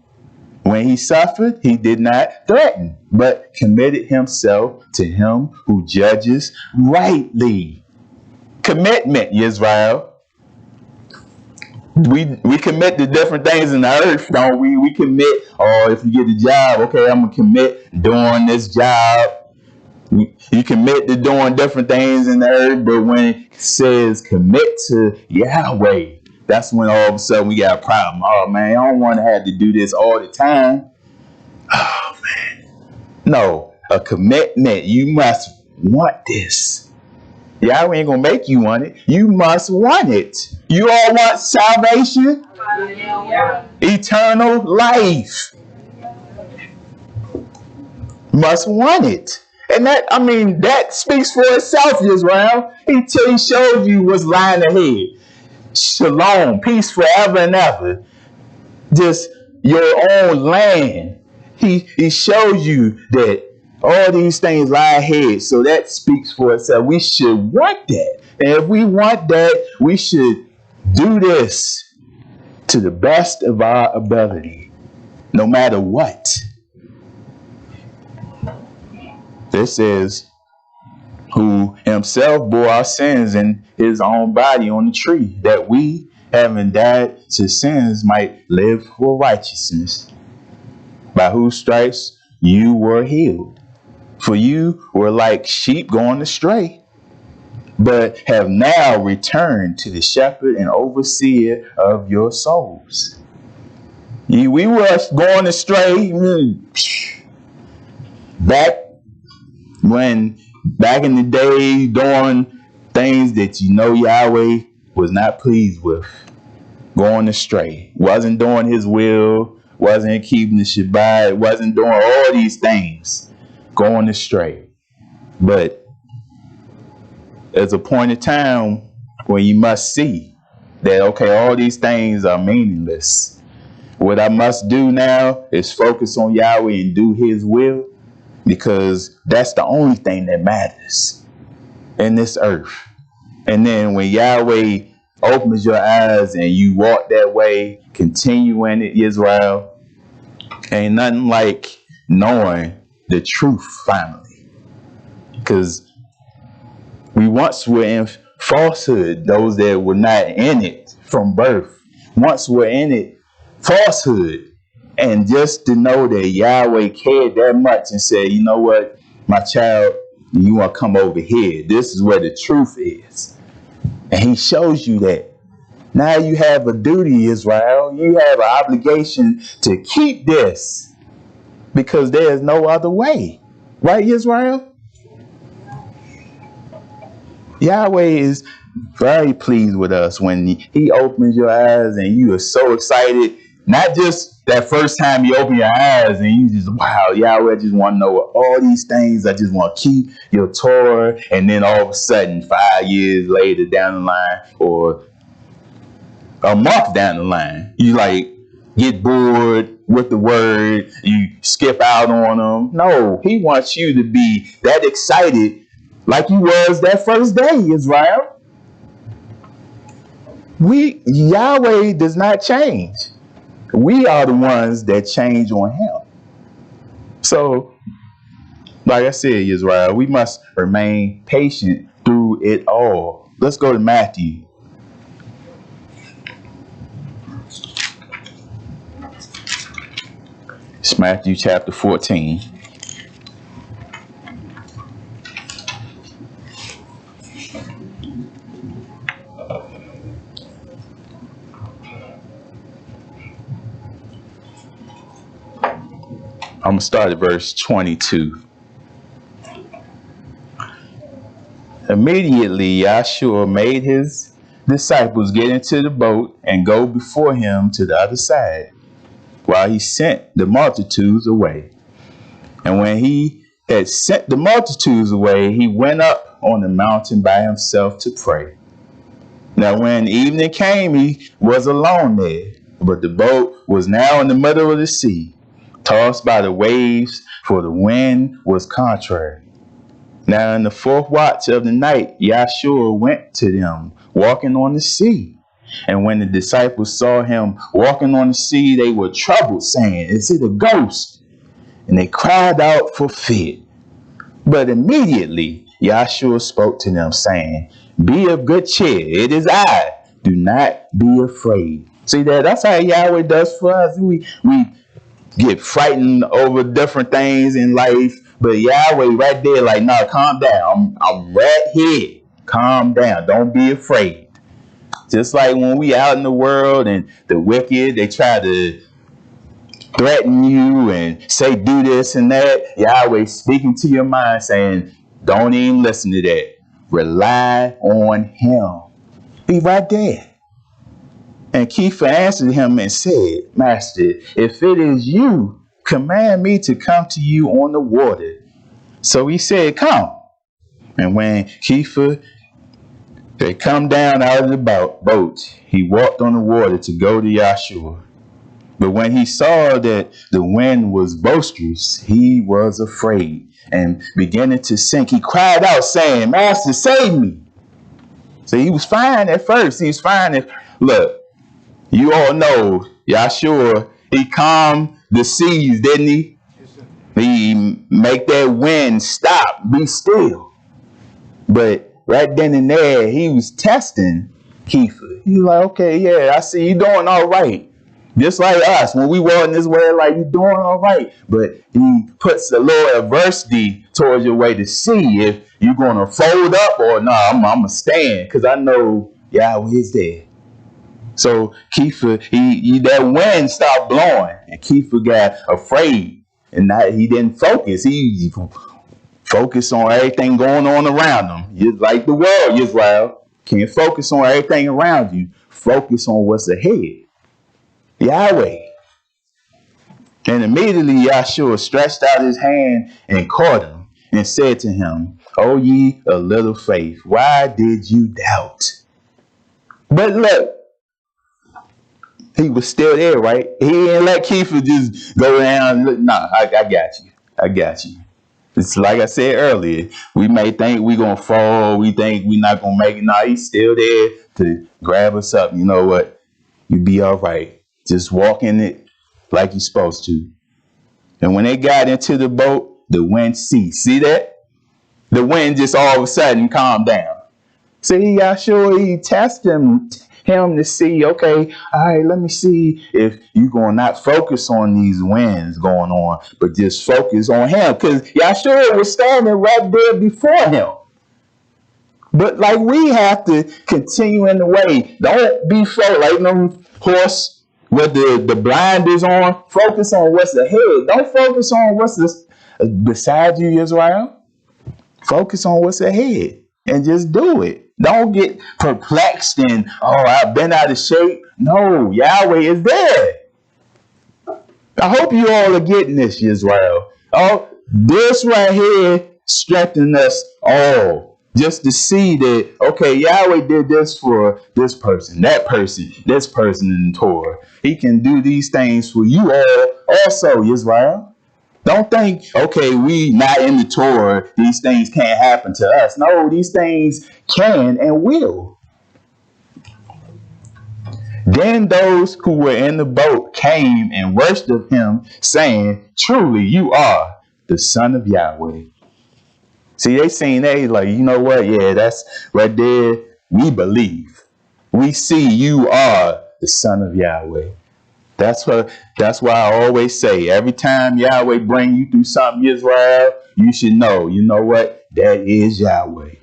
When he suffered, he did not threaten, but committed himself to him who judges rightly. Commitment, Israel. We commit to different things in the earth, don't we? We commit, if you get a job, okay, I'm going to commit doing this job. You commit to doing different things in the earth, but when it says commit to Yahweh, that's when all of a sudden we got a problem. Oh, man, I don't want to have to do this all the time. Oh, man. No, a commitment. You must want this. Yahweh ain't going to make you want it. You must want it. You all want salvation? Eternal life. Must want it. And that speaks for itself, Israel. He showed you what's lying ahead. Shalom, peace forever and ever. Just your own land. He showed you that all these things lie ahead. So that speaks for itself. We should want that. And if we want that, we should do this to the best of our ability, no matter what. This is who himself bore our sins in his own body on the tree, that we, having died to sins, might live for righteousness, by whose stripes you were healed. For you were like sheep going astray, but have now returned to the shepherd and overseer of your souls. We were going astray back in the day, doing things that Yahweh was not pleased with. Going astray. Wasn't doing his will. Wasn't keeping the Shabbat. Wasn't doing all these things. Going astray. But there's a point in time when you must see that, okay, all these things are meaningless. What I must do now is focus on Yahweh and do his will, because that's the only thing that matters in this earth. And then when Yahweh opens your eyes and you walk that way, continue in it, Israel, ain't nothing like knowing the truth finally. Because we once were in falsehood, those that were not in it from birth. Once were in it falsehood. And just to know that Yahweh cared that much and said, you know what, my child, you want to come over here. This is where the truth is. And he shows you that. Now you have a duty, Israel. You have an obligation to keep this, because there is no other way. Right, Israel? Yahweh is very pleased with us when he opens your eyes and you are so excited. Not just that first time you open your eyes and you just, wow, Yahweh, I just want to know all these things. I just want to keep your Torah. And then all of a sudden, 5 years later down the line, or a month down the line, you like get bored with the word, you skip out on them. No, he wants you to be that excited like you was that first day, Israel. Yahweh does not change. We are the ones that change on him. So, like I said, Israel, we must remain patient through it all. Let's go to Matthew. It's Matthew chapter 14. I'm going to start at verse 22. Immediately, Yahshua made his disciples get into the boat and go before him to the other side, while he sent the multitudes away. And when he had sent the multitudes away, he went up on the mountain by himself to pray. Now when evening came, he was alone there, but the boat was now in the middle of the sea, tossed by the waves, for the wind was contrary. Now in the fourth watch of the night, Yahshua went to them, walking on the sea. And when the disciples saw him walking on the sea, they were troubled, saying, "Is it a ghost?" And they cried out for fear. But immediately Yahshua spoke to them, saying, "Be of good cheer, it is I. Do not be afraid." See that's how Yahweh does for us. We get frightened over different things in life, but Yahweh right there, like, nah, calm down. I'm right here. Calm down. Don't be afraid. Just like when we out in the world and the wicked, they try to threaten you and say do this and that, Yahweh speaking to your mind saying, don't even listen to that. Rely on him. He right there. And Kepha answered him and said, "Master, if it is you, command me to come to you on the water." So he said, "Come." And when Kepha had come down out of the boat, he walked on the water to go to Yahshua. But when he saw that the wind was boisterous, he was afraid, and beginning to sink, he cried out, saying, "Master, save me." So he was fine at first. He was fine. Look, you all know Yahshua, he calmed the seas, didn't he? He make that wind stop, be still. But right then and there, he was testing Kepha. He was like, okay, yeah, I see you doing all right. Just like us, when we walk in this way, like, you doing all right. But he puts a little adversity towards your way to see if you're going to fold up or no, I'm going to stand, because I know Yahweh is there. So Kepha, he that wind stopped blowing, and Kepha got afraid, and he didn't focus. He focused on everything going on around him. Just like the world, Israel. Can't focus on everything around you. Focus on what's ahead. Yahweh. And immediately Yahshua stretched out his hand and caught him and said to him, "O ye of little faith, why did you doubt?" But look, He was still there, right? He didn't let Kiefer just go down and look. Nah, I got you. I got you. It's like I said earlier. We may think we're going to fall. We think we're not going to make it. Nah, he's still there to grab us up. You know what? You be all right. Just walk in it like you're supposed to. And when they got into the boat, the wind ceased. See that? The wind just all of a sudden calmed down. See, Yahshua, he tested him to see, okay, all right, let me see if you're going to not focus on these winds going on, but just focus on him. Because Yahshua was standing right there before him. But like we have to continue in the way. Don't be like them horse with the blinders on. Focus on what's ahead. Don't focus on what's beside you, Israel. Focus on what's ahead and just do it. Don't get perplexed and, oh, I've been out of shape. No, Yahweh is there. I hope you all are getting this, Israel. Oh, this right here strengthens us all. Just to see that, okay, Yahweh did this for this person, that person, this person in the Torah. He can do these things for you all also, Israel. Don't think, okay, we not in the Torah, these things can't happen to us. No, these things can and will. Then those who were in the boat came and worshipped him, saying, truly, you are the Son of Yahweh. See, they seen that, like, you know what? Yeah, that's right there. We believe. We see you are the Son of Yahweh. That's why I always say, every time Yahweh bring you through something, Israel, you should know, you know what? That is Yahweh.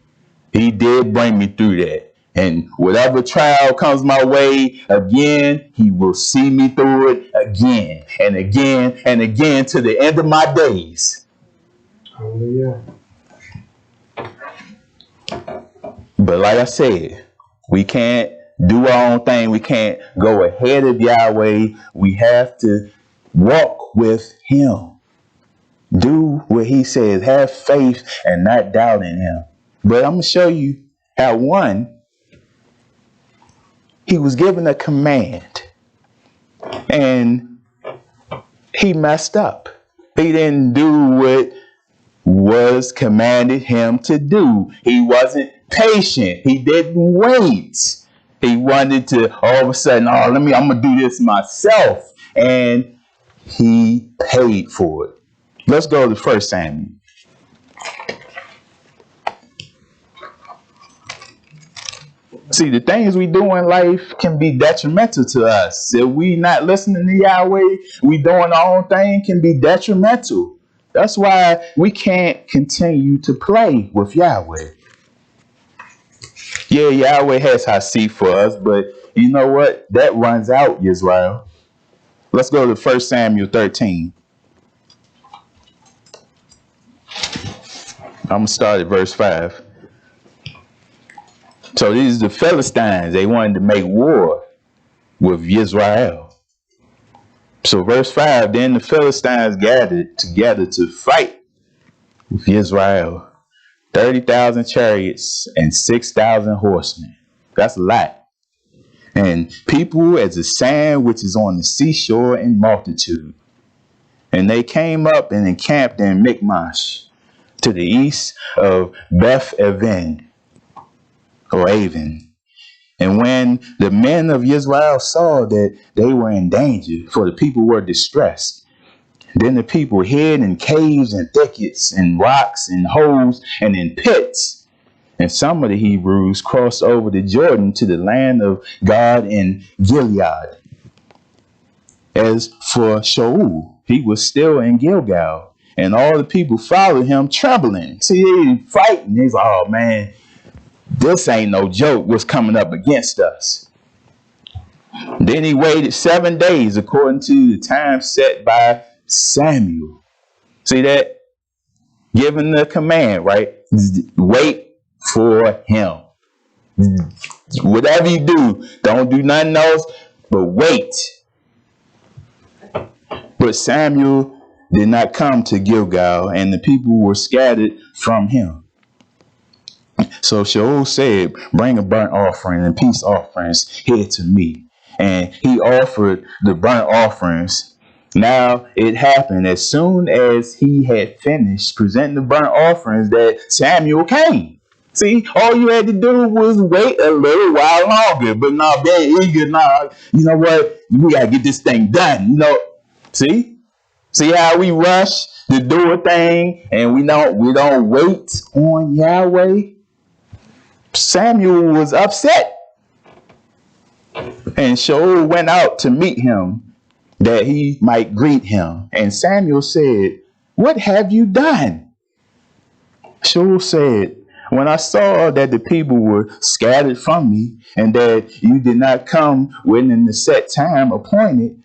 He did bring me through that. And whatever trial comes my way again, he will see me through it again and again and again to the end of my days. Hallelujah. But like I said, we can't do our own thing. We can't go ahead of Yahweh. We have to walk with him. Do what he says. Have faith and not doubt in him. But I'm going to show you how he was given a command and he messed up. He didn't do what was commanded him to do. He wasn't patient. He didn't wait. He wanted to all of a sudden, I'm going to do this myself. And he paid for it. Let's go to 1 Samuel. See, the things we do in life can be detrimental to us. If we not listening to Yahweh, we doing our own thing, can be detrimental. That's why we can't continue to play with Yahweh. Yeah, Yahweh has Hasif for us, but you know what? That runs out, Israel. Let's go to 1 Samuel 13. I'm going to start at verse 5. So these are the Philistines. They wanted to make war with Israel. So verse 5, then the Philistines gathered together to fight with Israel. 30,000 chariots and 6,000 horsemen. That's a lot. And people as the sand which is on the seashore in multitude. And they came up and encamped in Michmash to the east of Beth Aven or Avon. And when the men of Israel saw that they were in danger, for the people were distressed, then the people hid in caves and thickets and rocks and holes and in pits. And some of the Hebrews crossed over the Jordan to the land of God in Gilead. As for Shaul, he was still in Gilgal, and all the people followed him trembling. See, they fighting. He's like, oh man, this ain't no joke what's coming up against us. Then he waited 7 days according to the time set by Samuel. See that? Given the command, right? Wait for him. Whatever you do, don't do nothing else, but wait. But Samuel did not come to Gilgal, and the people were scattered from him. So Shaul said, bring a burnt offering and peace offerings here to me. and he offered the burnt offerings. Now it happened as soon as he had finished presenting the burnt offerings that Samuel came. See, all you had to do was wait a little while longer, but not being eager. Nah, you know what? We gotta get this thing done. See how we rush to do a thing and we don't wait on Yahweh. Samuel was upset, and Shaul went out to meet him that he might greet him. And Samuel said, "What have you done?" Shaul said, "When I saw that the people were scattered from me, and that you did not come within the set time appointed,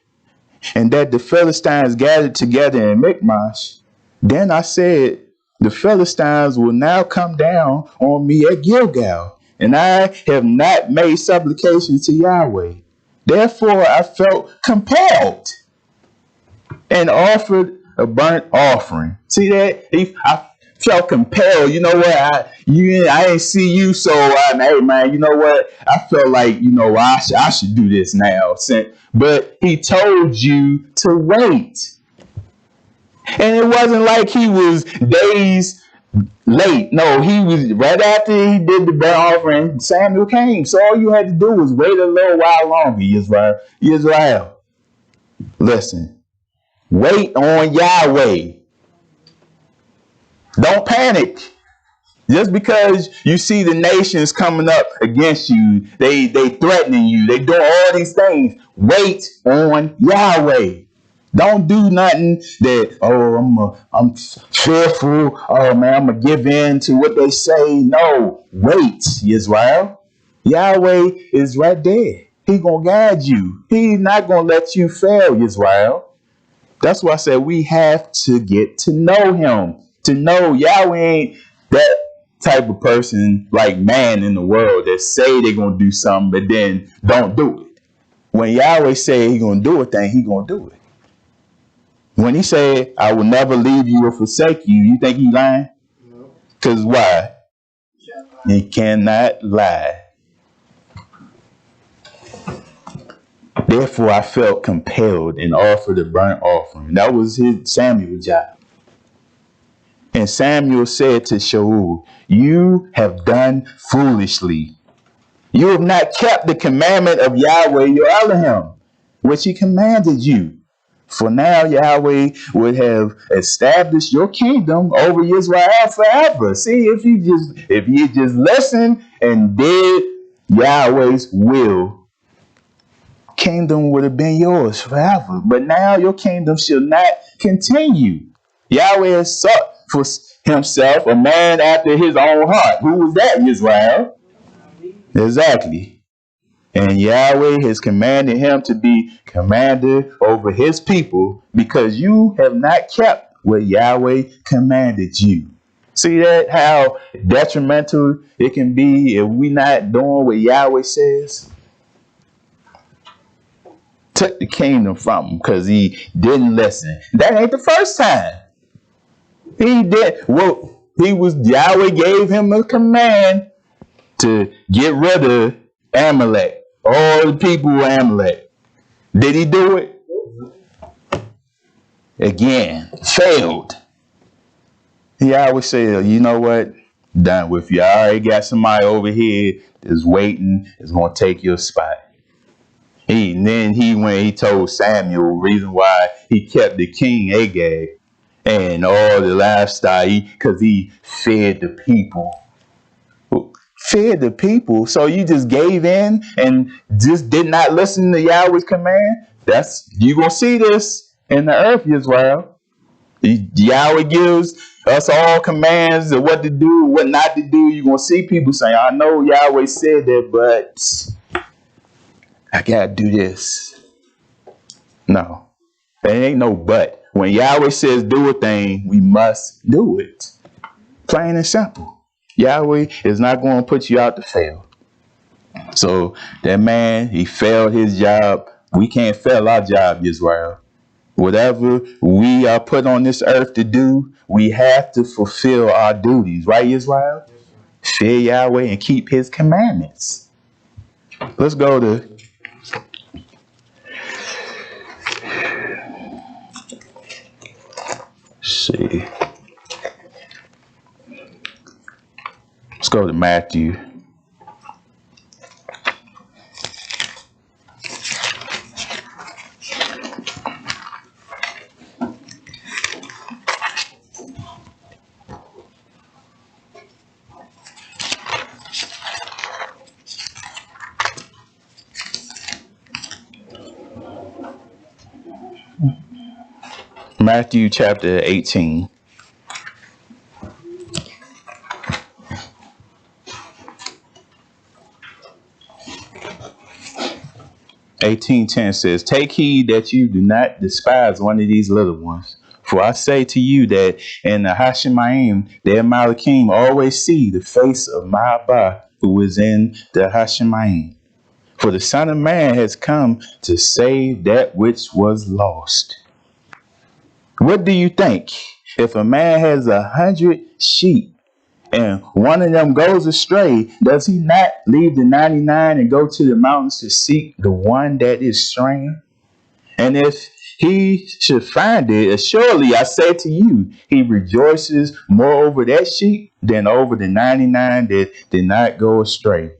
and that the Philistines gathered together in Michmash, then I said, the Philistines will now come down on me at Gilgal, and I have not made supplication to Yahweh. Therefore I felt compelled and offered a burnt offering." See that? I felt compelled. You know what? I didn't see you, so hey man, you know what? I felt like, I should do this now. But he told you to wait. And it wasn't like he was days late. No, he was right after he did the burnt offering, Samuel came. So all you had to do was wait a little while longer, Israel. Listen, wait on Yahweh. Don't panic. Just because you see the nations coming up against you, they threatening you, they doing all these things. Wait on Yahweh. Don't do nothing that, I'm fearful. Oh man, I'm gonna give in to what they say. No, wait, Israel. Yahweh is right there. He gonna guide you. He's not gonna let you fail, Israel. That's why I said we have to get to know him. To know Yahweh ain't that type of person like man in the world that say they're gonna do something but then don't do it. When Yahweh say he gonna do a thing, he gonna do it. When he said, "I will never leave you or forsake you," you think he lying? No. Because why? He cannot lie. Therefore, I felt compelled and offered a burnt offering. That was Samuel's job. And Samuel said to Shaul, "You have done foolishly. You have not kept the commandment of Yahweh your Elohim, which he commanded you. For now Yahweh would have established your kingdom over Israel forever." See, if you just listened and did Yahweh's will, kingdom would have been yours forever. But now your kingdom shall not continue. Yahweh has sought for himself a man after his own heart. Who was that, Israel? Exactly. And Yahweh has commanded him to be commander over his people because you have not kept what Yahweh commanded you. See that? How detrimental it can be if we not doing what Yahweh says? Took the kingdom from him because he didn't listen. That ain't the first time. He did. Well, Yahweh gave him a command to get rid of Amalek. All the people were Amalek. Did he do it? Again, failed. He always said, "You know what? Done with you. I already got somebody over here that's waiting, is going to take your spot." Then he told Samuel the reason why he kept the king Agag and all the livestock, because he fed the people. Fed the people. So you just gave in and just did not listen to Yahweh's command? You're going to see this in the earth, Israel. Yahweh gives us all commands of what to do, what not to do. You're going to see people saying, "I know Yahweh said that, but I got to do this." No, there ain't no but. When Yahweh says do a thing, we must do it. Plain and simple. Yahweh is not going to put you out to fail. So that man, he failed his job. We can't fail our job, Israel. Whatever we are put on this earth to do, we have to fulfill our duties. Right, Israel? Fear Yahweh and keep his commandments. Let's go to see. Let's go to Matthew. Matthew chapter 18. (18:10) says, "Take heed that you do not despise one of these little ones. For I say to you that in the Hashemayim, their Malakim always see the face of my Abba who is in the Hashemayim. For the Son of Man has come to save that which was lost." What do you think? If a man has 100 sheep and one of them goes astray, does he not leave the 99 and go to the mountains to seek the one that is straying? And if he should find it, surely I say to you, he rejoices more over that sheep than over the 99 that did not go astray.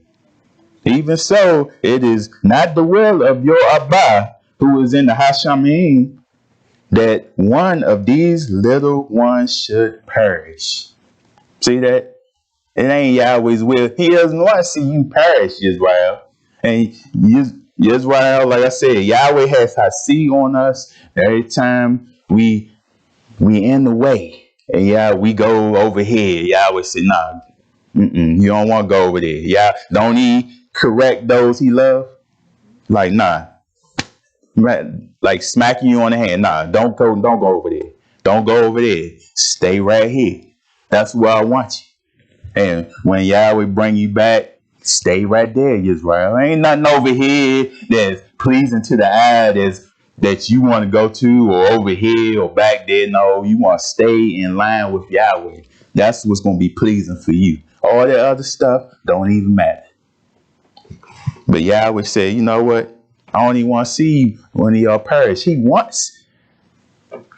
Even so, it is not the will of your Abba who is in the Hashemayim that one of these little ones should perish. See that? It ain't Yahweh's will. He doesn't want to see you perish, Israel. And Israel, like I said, Yahweh has Hasi on us every time we in the way. And yeah, we go over here. Yahweh said, nah, you don't want to go over there. Yeah, don't he correct those he loves? Like, nah. Like smacking you on the hand. Nah, don't go over there. Don't go over there. Stay right here. That's where I want you. And when Yahweh bring you back, stay right there, Israel. Ain't nothing over here that's pleasing to the eye that you want to go to, or over here or back there. No, you want to stay in line with Yahweh. That's what's going to be pleasing for you. All that other stuff don't even matter. But Yahweh said, you know what? I don't even want to see one of y'all perish. He wants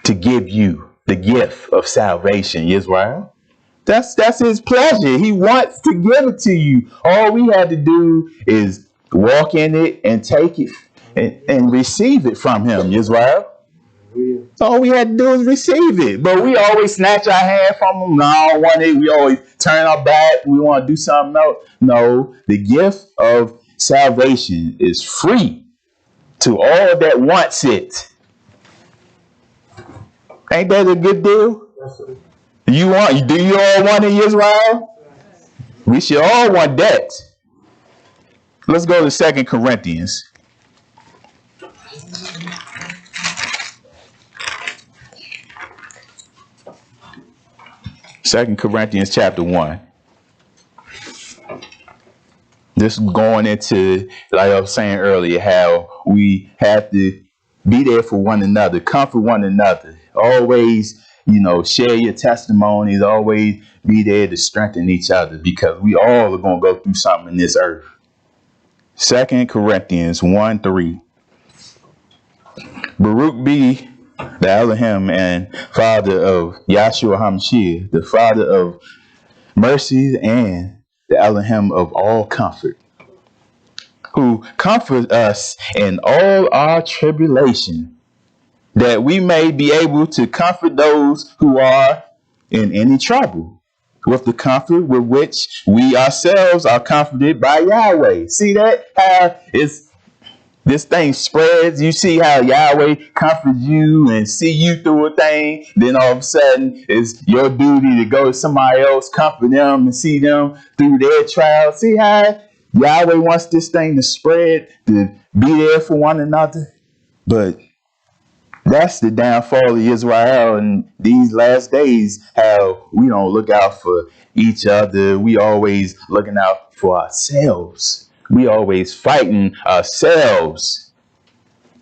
to give you the gift of salvation, Israel. That's his pleasure. He wants to give it to you. All we have to do is walk in it and take it and receive it from him, Israel. All we had to do is receive it. But we always snatch our hand from him. No, I don't want it. We always turn our back. We want to do something else. No, the gift of salvation is free to all that wants it. Ain't that a good deal? Do you all want it, Israel? We should all want that. Let's go to 2 Corinthians. Second Corinthians chapter 1. This is going into, like I was saying earlier, how we have to be there for one another, comfort one another. Always, share your testimonies. Always be there to strengthen each other, because we all are going to go through something in this earth. 2 Corinthians 1:3. Baruch be the Elohim and Father of Yahshua HaMashiach, the Father of mercies and the Elohim of all comfort, who comforts us in all our tribulation, that we may be able to comfort those who are in any trouble with the comfort with which we ourselves are comforted by Yahweh. See that? How this thing spreads. You see how Yahweh comforts you and see you through a thing. Then all of a sudden, it's your duty to go to somebody else, comfort them and see them through their trials. See how Yahweh wants this thing to spread, to be there for one another. But that's the downfall of Israel in these last days, how we don't look out for each other. We always looking out for ourselves. We always fighting ourselves.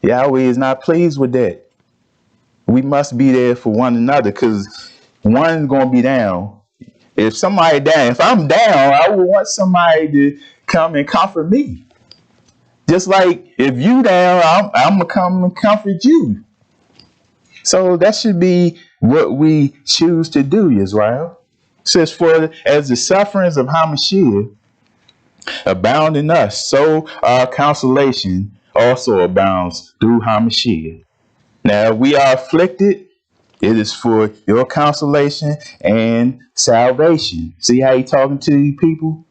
Yahweh is not pleased with that. We must be there for one another, because one's going to be down. If somebody down, if I'm down, I would want somebody to come and comfort me. Just like if you down, I'm going to come and comfort you. So that should be what we choose to do, Israel. It says, for as the sufferings of Hamashiach abound in us, so our consolation also abounds through Hamashiach. Now, if we are afflicted, it is for your consolation and salvation. See how he talking to you people?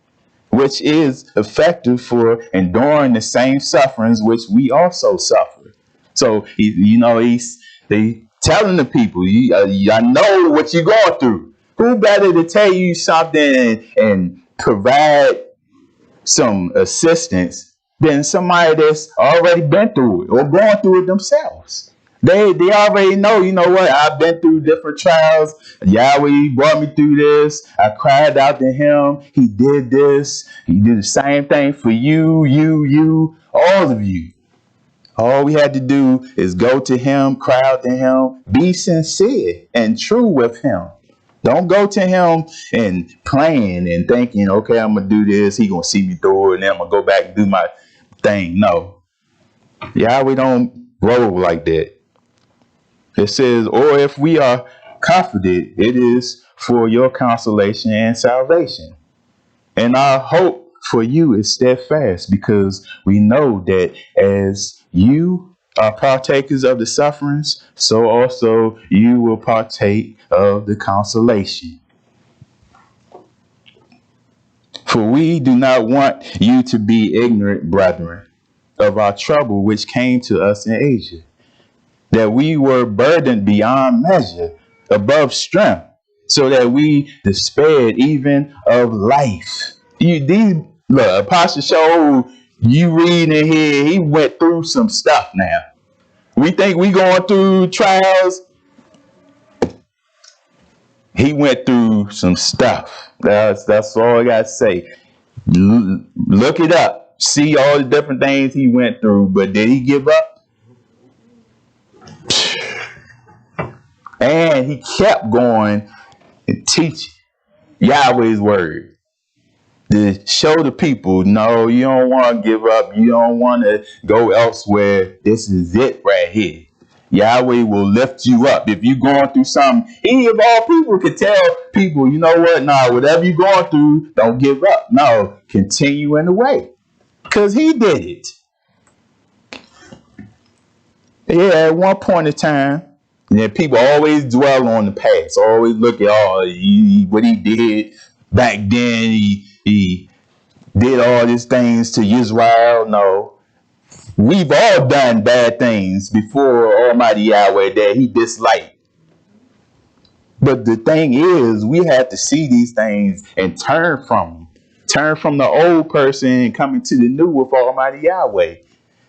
Which is effective for enduring the same sufferings which we also suffer. So, they telling the people, I know what you're going through. Who better to tell you something and provide some assistance than somebody that's already been through it or going through it themselves? They already know, you know what, I've been through different trials. Yahweh brought me through this. I cried out to him. He did this. He did the same thing for you, all of you. All we had to do is go to him, cry out to him, be sincere and true with him. Don't go to him and playing and thinking, okay, I'm going to do this. He going to see me through it and then I'm going to go back and do my thing. No. Yahweh don't roll like that. It says, or if we are comforted, it is for your consolation and salvation. And our hope for you is steadfast, because we know that as you are partakers of the sufferings, so also you will partake of the consolation. For we do not want you to be ignorant, brethren, of our trouble which came to us in Asia, that we were burdened beyond measure, above strength, so that we despaired even of life. Look, Apostle Show, you reading in here, he went through some stuff now. We think we going through trials. He went through some stuff. That's all I got to say. Look it up. See all the different things he went through, but did he give up? And he kept going and teaching Yahweh's word to show the people, no, you don't want to give up. You don't want to go elsewhere. This is it right here. Yahweh will lift you up. If you're going through something, he of all people could tell people, you know what? No, whatever you're going through, don't give up. No, continue in the way. Because he did it. Yeah, at one point in time, people always dwell on the past, always look at what he did back then. He did all these things to Israel. No, we've all done bad things before Almighty Yahweh that he disliked. But the thing is, we have to see these things and turn from them. Turn from the old person and come into the new with Almighty Yahweh.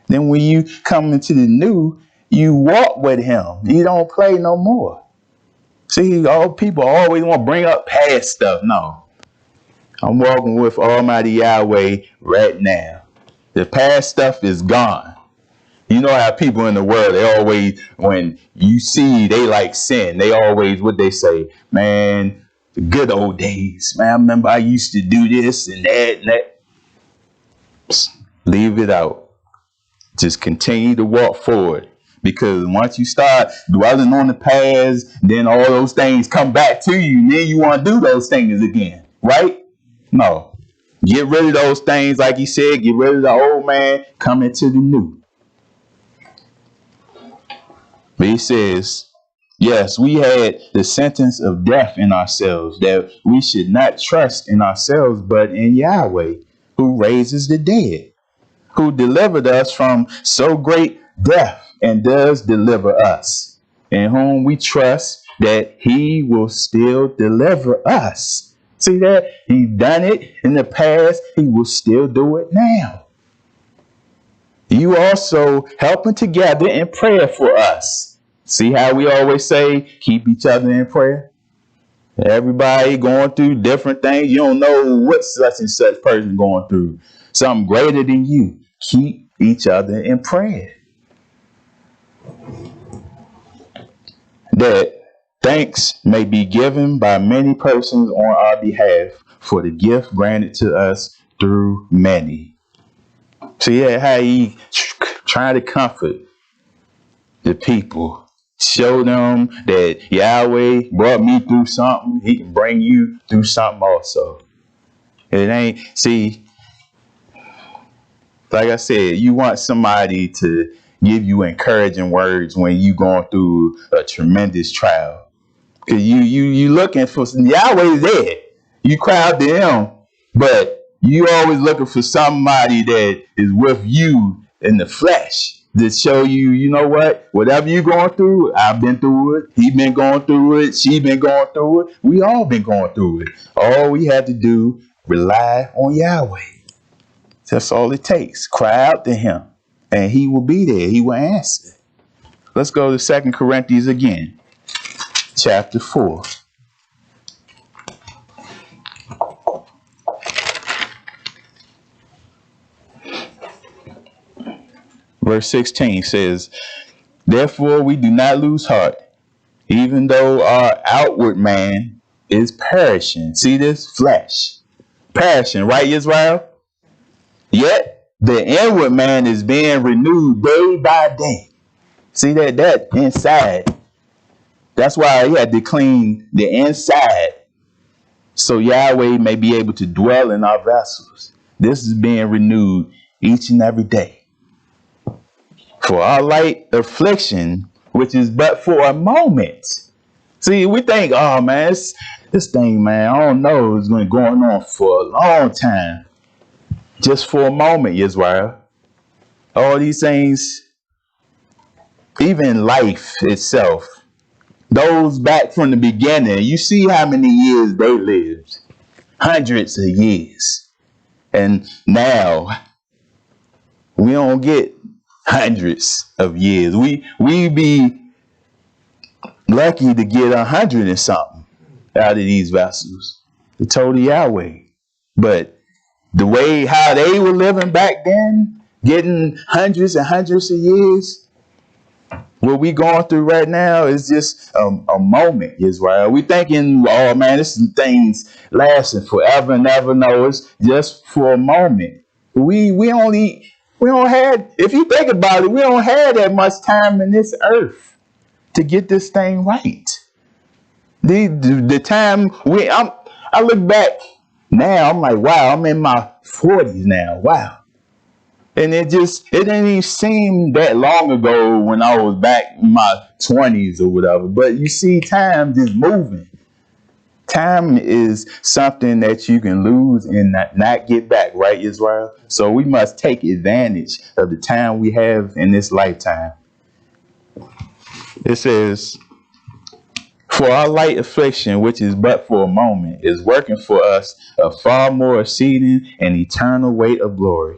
Then when you come into the new, you walk with him. You don't play no more. See, all people always want to bring up past stuff. No. I'm walking with Almighty Yahweh right now. The past stuff is gone. You know how people in the world, they always, when you see they like sin, they always, what they say, man, the good old days. Man, I remember I used to do this and that and that. Psst, leave it out. Just continue to walk forward. Because once you start dwelling on the past, then all those things come back to you. And then you want to do those things again. Right? No. Get rid of those things, like he said. Get rid of the old man. Come into the new. But he says, yes, we had the sentence of death in ourselves, that we should not trust in ourselves, but in Yahweh, who raises the dead, who delivered us from so great death and does deliver us, in whom we trust that he will still deliver us. See that? He done it in the past. He will still do it now. You also helping together in prayer for us. See how we always say, keep each other in prayer? Everybody going through different things. You don't know what such and such person going through. Something greater than you. Keep each other in prayer. That thanks may be given by many persons on our behalf for the gift granted to us through many. See how he trying to comfort the people. Show them that Yahweh brought me through something. He can bring you through something also. It ain't, see, like I said, you want somebody to give you encouraging words when you going through a tremendous trial. Cause you looking for Yahweh's there. You cry out to him, but you always looking for somebody that is with you in the flesh to show you, you know what? Whatever you going through, I've been through it. He been going through it. She been going through it. We all been going through it. All we have to do, rely on Yahweh. That's all it takes. Cry out to him, and he will be there. He will answer. Let's go to 2 Corinthians again, chapter 4. Verse 16 says, therefore we do not lose heart, even though our outward man is perishing. See this? Flesh. Perishing, right, Israel? Yet the inward man is being renewed day by day. See that inside. That's why he had to clean the inside, so Yahweh may be able to dwell in our vessels. This is being renewed each and every day. For our light affliction, which is but for a moment. See, we think, oh man, this thing, man, I don't know, it's going on for a long time. Just for a moment, Israel. All these things, even life itself, those back from the beginning, you see how many years they lived. Hundreds of years. And now, we don't get hundreds of years. We be lucky to get 100 and something out of these vessels. The total Yahweh. But the way how they were living back then, getting hundreds and hundreds of years, what we going through right now is just a moment, Israel. We thinking, oh man, this is things lasting forever and ever. No, it's just for a moment. We don't have, if you think about it, we don't have that much time in this earth to get this thing right. The time I look back now, I'm like, wow, I'm in my 40s now. Wow. And it didn't even seem that long ago when I was back in my 20s or whatever. But you see, time just moving. Time is something that you can lose and not get back, right, Israel? So we must take advantage of the time we have in this lifetime. It says, for our light affliction, which is but for a moment, is working for us a far more exceeding and eternal weight of glory.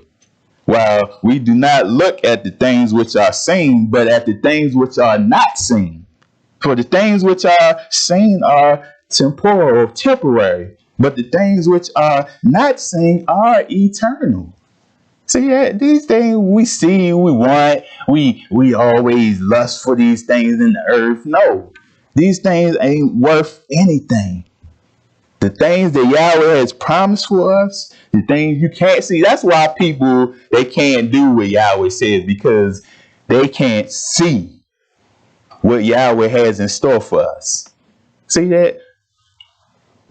While we do not look at the things which are seen, but at the things which are not seen. For the things which are seen are temporal, temporary, but the things which are not seen are eternal. See, these things we see, we want, we always lust for these things in the earth. No, these things ain't worth anything. The things that Yahweh has promised for us, the things you can't see. That's why people, they can't do what Yahweh says, because they can't see what Yahweh has in store for us. See that?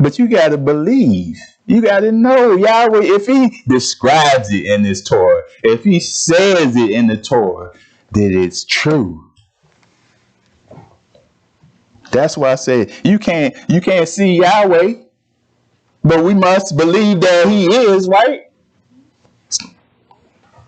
But you got to believe. You got to know Yahweh. If he describes it in his Torah, if he says it in the Torah, that it's true. That's why I said you can't see Yahweh, but we must believe that he is, right?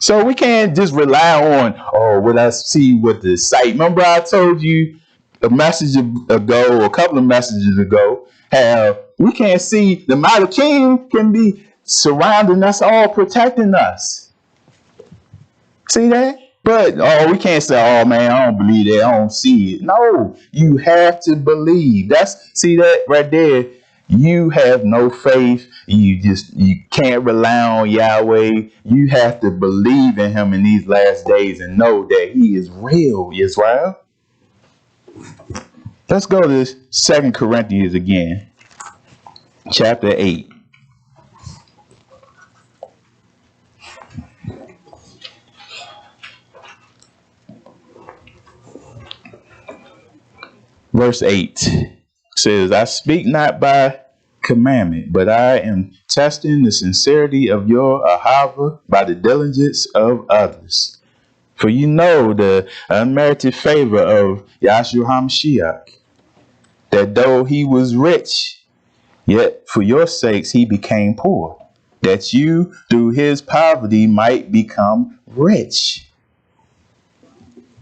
So we can't just rely on, oh, what I see with the sight. Remember I told you a message ago, or a couple of messages ago, how we can't see the mighty king can be surrounding us all, protecting us. See that? But, we can't say, oh man, I don't believe that, I don't see it. No, you have to believe. See that right there? You have no faith. You can't rely on Yahweh. You have to believe in him in these last days and know that he is real, Israel. Let's go to 2 Corinthians again, chapter 8. Verse 8 says, I speak not by commandment, but I am testing the sincerity of your ahava by the diligence of others. For you know the unmerited favor of Yahshua HaMashiach, that though he was rich, yet for your sakes he became poor, that you through his poverty might become rich.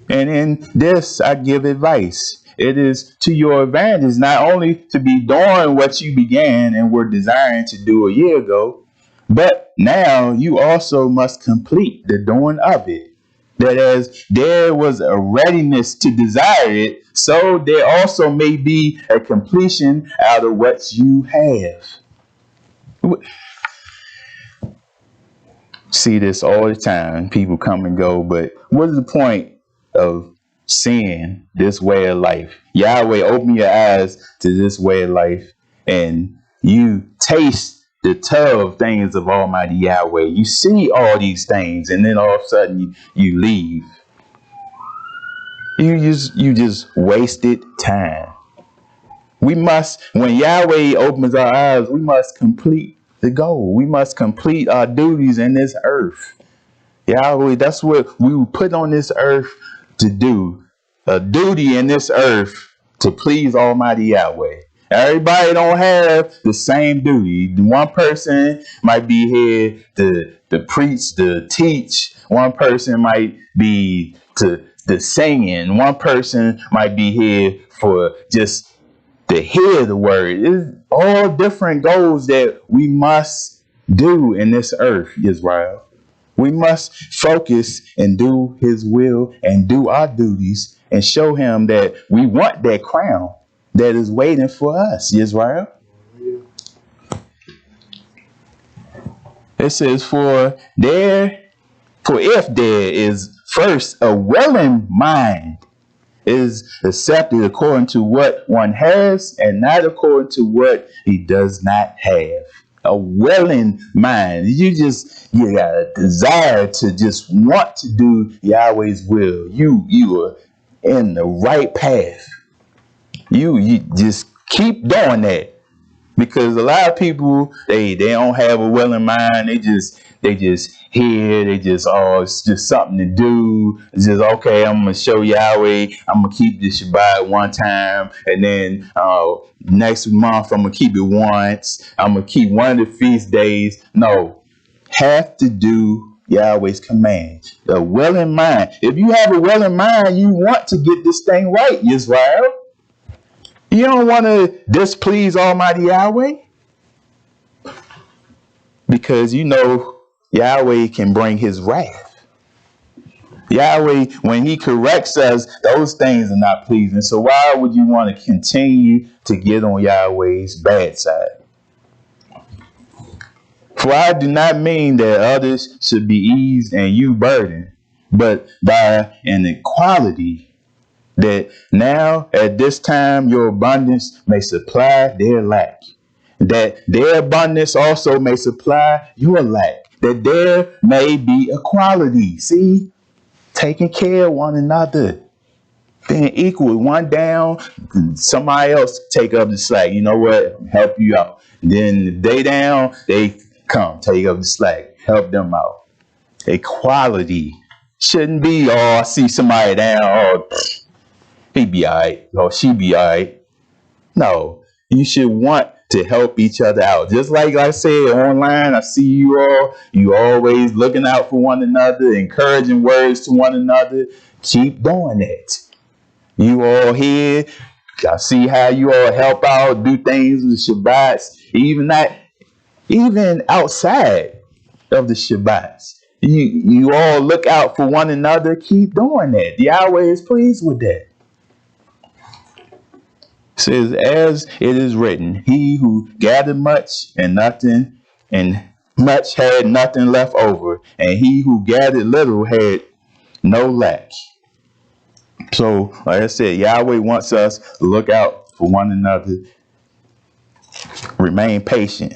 And in this I give advice. It is to your advantage not only to be doing what you began and were desiring to do a year ago, but now you also must complete the doing of it. That as there was a readiness to desire it, so there also may be a completion out of what you have. See this all the time. People come and go, but what is the point of seeing this way of life? Yahweh, open your eyes to this way of life, and you taste the tough things of Almighty Yahweh. You see all these things, and then all of a sudden you leave. You just wasted time. We must, when Yahweh opens our eyes, we must complete the goal. We must complete our duties in this earth. Yahweh, that's what we were put on this earth to do. A duty in this earth to please Almighty Yahweh. Everybody don't have the same duty. One person might be here to preach, to teach. One person might be to singing. One person might be here for just to hear the word. It's all different goals that we must do in this earth, Israel. We must focus and do his will and do our duties and show him that we want that crown that is waiting for us, Israel. It says, for if there is first a willing mind is accepted according to what one has and not according to what he does not have. A willing mind. You got a desire to just want to do Yahweh's will. You are in the right path. You just keep doing that. Because a lot of people, they don't have a willing mind. They just here. They just, it's just something to do. It's just, okay, I'm going to show Yahweh. I'm going to keep the Shabbat one time. And then next month, I'm going to keep it once. I'm going to keep one of the feast days. No, have to do Yahweh's command. A willing mind. If you have a willing mind, you want to get this thing right, Israel. You don't want to displease Almighty Yahweh, because you know Yahweh can bring his wrath. Yahweh, when he corrects us, those things are not pleasing. So why would you want to continue to get on Yahweh's bad side? For I do not mean that others should be eased and you burdened, but by an equality, that now at this time your abundance may supply their lack, that their abundance also may supply your lack, that there may be equality. See, taking care of one another, being equal. One down, somebody else take up the slack. You know what? Help you out. Then if they down, they come take up the slack, help them out. Equality shouldn't be, I see somebody down, he be all right, or she be all right. No, you should want to help each other out. Just like I said online, I see you all, you always looking out for one another, encouraging words to one another. Keep doing that. You all here, I see how you all help out, do things with Shabbats, even outside of the Shabbats. You all look out for one another. Keep doing that. Yahweh is pleased with that. It says, as it is written, he who gathered much and much had nothing left over, and he who gathered little had no lack. So, like I said, Yahweh wants us to look out for one another, remain patient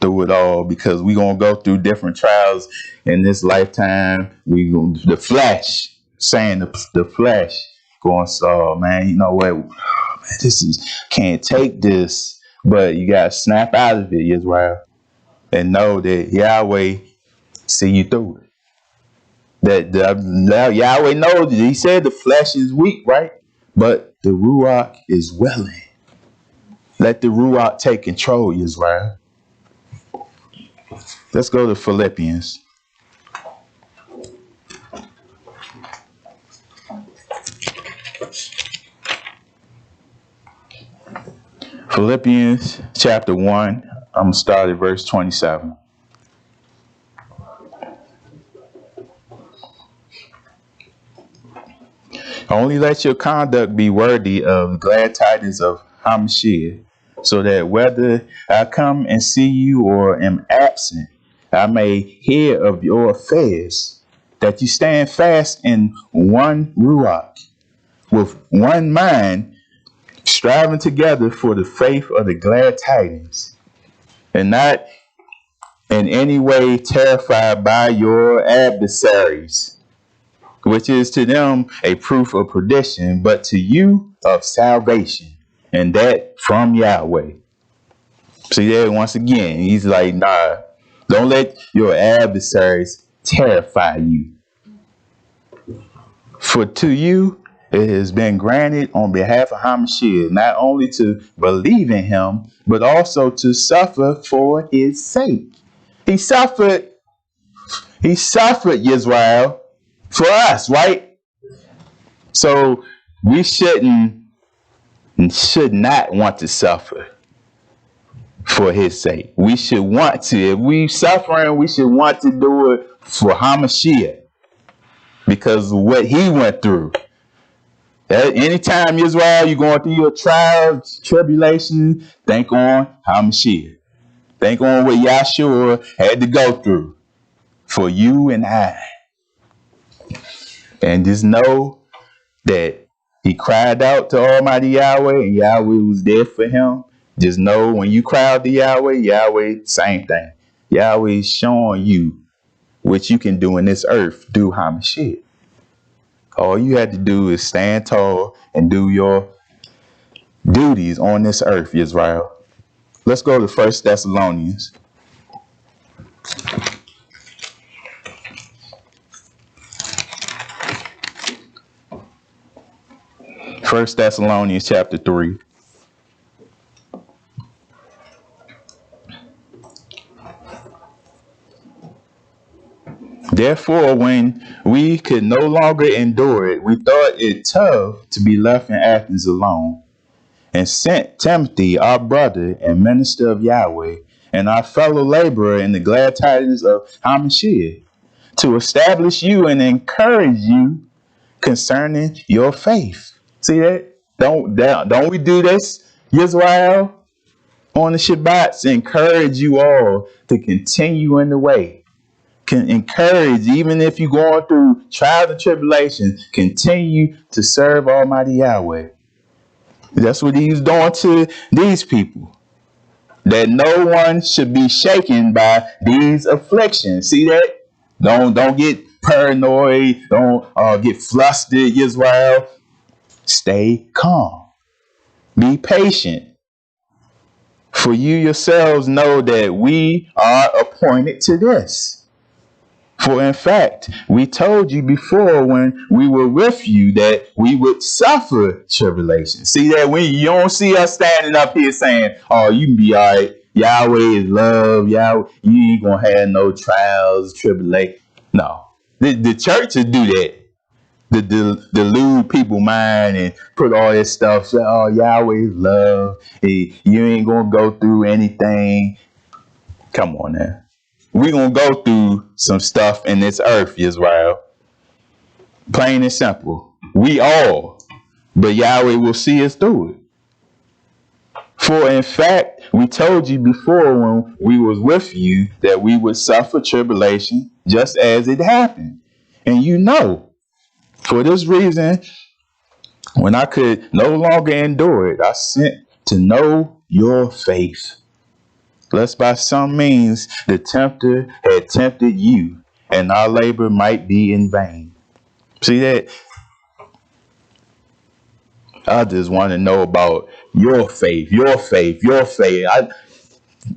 through it all, because we're going to go through different trials in this lifetime. The flesh, saying the flesh, going, so man, you know what? This is, can't take this, but you got to snap out of it, Israel, and know that Yahweh see you through it. That Yahweh knows, he said the flesh is weak, right? But the Ruach is willing. Let the Ruach take control, Israel. Let's go to Philippians. Philippians chapter 1, I'm going to start at verse 27. Only let your conduct be worthy of the glad tidings of Hamashiach, so that whether I come and see you or am absent, I may hear of your affairs, that you stand fast in one Ruach, with one mind, striving together for the faith of the glad tidings, and not in any way terrified by your adversaries, which is to them a proof of perdition, but to you of salvation, and that from Yahweh. See that once again, he's like, nah, don't let your adversaries terrify you. For to you it has been granted on behalf of Hamashiach, not only to believe in him, but also to suffer for his sake. He suffered, Israel, for us, right? So we should not want to suffer for his sake. We should want to. If we suffering, we should want to do it for Hamashiach, because of what he went through. Anytime, Israel, you're going through your trials, tribulation, think on Hamashiach. Think on what Yahshua had to go through for you and I. And just know that he cried out to Almighty Yahweh, and Yahweh was there for him. Just know when you cry out to Yahweh, Yahweh, same thing. Yahweh is showing you what you can do in this earth through Hamashiach. All you had to do is stand tall and do your duties on this earth, Israel. Let's go to 1 Thessalonians. 1 Thessalonians chapter 3. Therefore, when we could no longer endure it, we thought it tough to be left in Athens alone, and sent Timothy, our brother and minister of Yahweh, and our fellow laborer in the glad tidings of Hamashiach, to establish you and encourage you concerning your faith. See that? Don't we do this, Israel? On the Shabbats, encourage you all to continue in the way. Can encourage, even if you're going through trials and tribulations, continue to serve Almighty Yahweh. That's what he's doing to these people. That no one should be shaken by these afflictions. See that? Don't get paranoid. Don't get flustered, Israel. Stay calm. Be patient. For you yourselves know that we are appointed to this. For in fact, we told you before when we were with you that we would suffer tribulation. See that? When you don't see us standing up here saying, oh, you can be all right. Yahweh is love. Yahweh, you ain't going to have no trials, tribulation. No. The church will do that. Delude people mind and put all this stuff. Say, oh, Yahweh is love. Hey, you ain't going to go through anything. Come on now. We're going to go through some stuff in this earth, Israel. Plain and simple. We all. But Yahweh will see us through it. For in fact, we told you before when we was with you that we would suffer tribulation just as it happened. And you know, for this reason, when I could no longer endure it, I sent to know your faith. Lest by some means the tempter had tempted you, and our labor might be in vain. See that? Others want to know about your faith, your faith, your faith.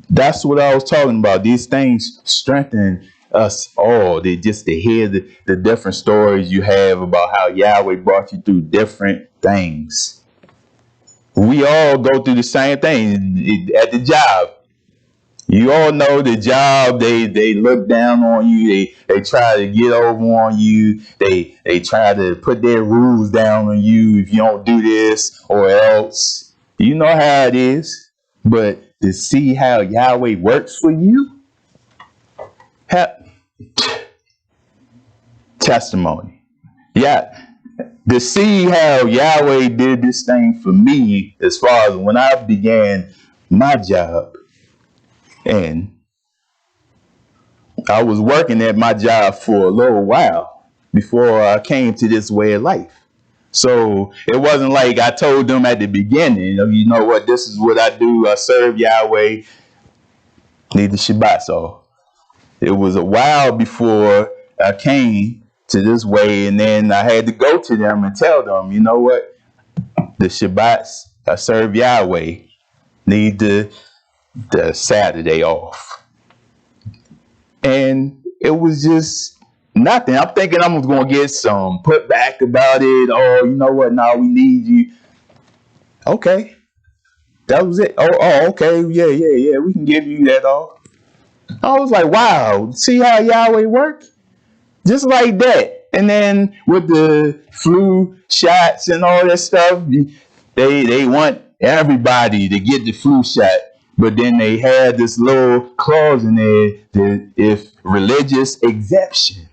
That's what I was talking about. These things strengthen us all. They just to hear the different stories you have about how Yahweh brought you through different things. We all go through the same thing at the job. You all know the job, they look down on you, they try to get over on you, they try to put their rules down on you if you don't do this or else. You know how it is. But to see how Yahweh works for you, testimony. Yeah. To see how Yahweh did this thing for me as far as when I began my job. And I was working at my job for a little while before I came to this way of life. So it wasn't like I told them at the beginning, you know what, this is what I do. I serve Yahweh, need the Shabbat. So it was a while before I came to this way. And then I had to go to them and tell them, you know what, the Shabbats, I serve Yahweh, need the Saturday off. And it was just nothing. I'm thinking I was going to get some put back about it. Oh, you know what? Now we need you. Okay. That was it. Oh, okay. Yeah. We can give you that off. I was like, wow. See how Yahweh works? Just like that. And then with the flu shots and all that stuff, they want everybody to get the flu shot. But then they had this little clause in there that if religious exemption.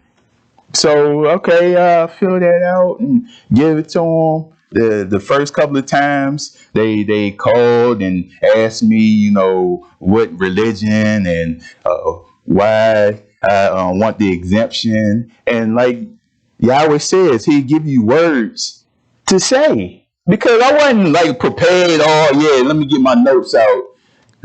So, okay, fill that out and give it to them. The first couple of times they called and asked me, you know, what religion and why I want the exemption. And like Yahweh says, he give you words to say. Because I wasn't like prepared. Oh, yeah, let me get my notes out.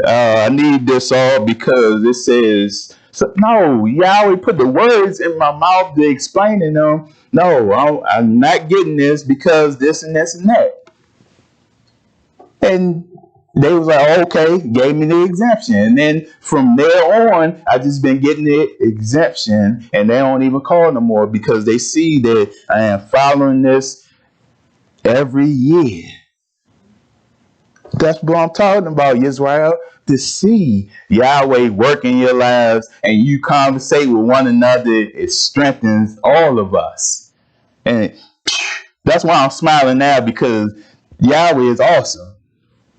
I need this all because it says, so, no, Yahweh put the words in my mouth to explain to them. No, I'm not getting this because this and this and that. And they was like, okay, gave me the exemption. And then from there on, I just been getting the exemption and they don't even call no more because they see that I am following this every year. That's what I'm talking about, Israel. To see Yahweh work in your lives and you conversate with one another, it strengthens all of us. And that's why I'm smiling now, because Yahweh is awesome.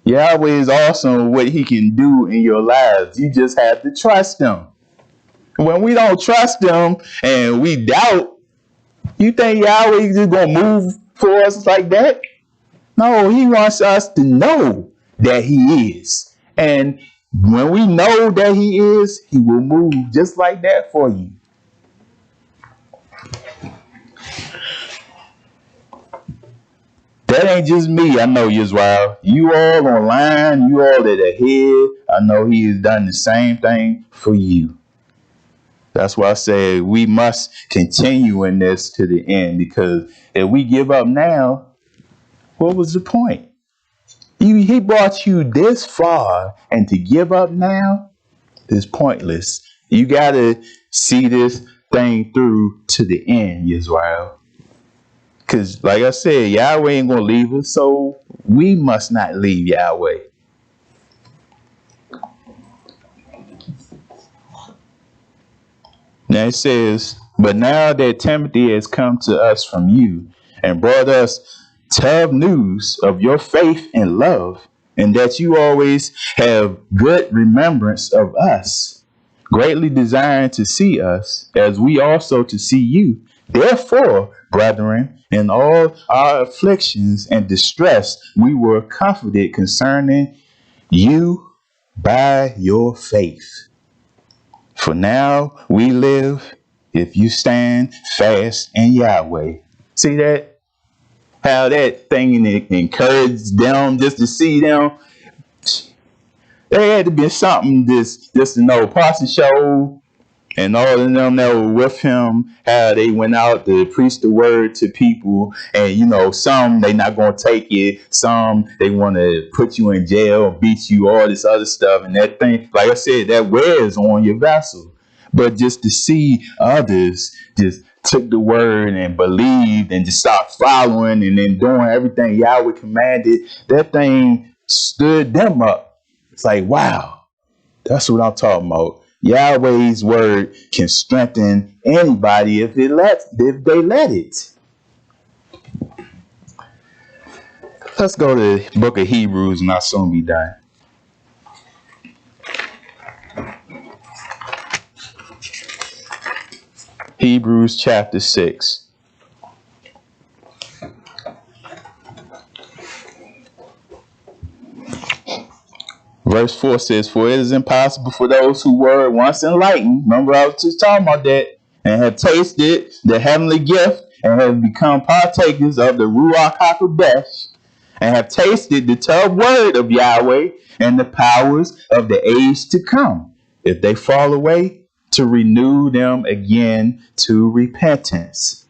Yahweh is awesome what he can do in your lives. You just have to trust him. When we don't trust him and we doubt, you think Yahweh is just going to move for us like that? No, he wants us to know that he is. And when we know that he is, he will move just like that for you. That ain't just me. I know, Israel. You all online, you all that are here, I know he has done the same thing for you. That's why I say we must continue in this to the end, because if we give up now, what was the point? He brought you this far, and to give up now is pointless. You got to see this thing through to the end, Israel. Because like I said, Yahweh ain't going to leave us, so we must not leave Yahweh. Now it says, but now that Timothy has come to us from you and brought us tough news of your faith and love, and that you always have good remembrance of us, greatly desiring to see us, as we also to see you. Therefore, brethren, in all our afflictions and distress, we were comforted concerning you by your faith. For now we live if you stand fast in Yahweh. See that? How that thing encouraged them just to see them. There had to be something just to know. Pastor showed And all of them that were with him, how they went out to preach the word to people. And, some they not going to take it. Some they want to put you in jail, beat you, all this other stuff. And that thing, like I said, that wears on your vessel. But just to see others just took the word and believed and just stopped following and then doing everything Yahweh commanded, that thing stood them up. It's like, wow, that's what I'm talking about. Yahweh's word can strengthen anybody if they let it. Let's go to the book of Hebrews and I'll soon be done. Hebrews chapter 6. Verse 4 says, "For it is impossible for those who were once enlightened," remember I was just talking about that, "and have tasted the heavenly gift, and have become partakers of the Ruach HaKodesh, and have tasted the tub word of Yahweh and the powers of the age to come, if they fall away, to renew them again to repentance,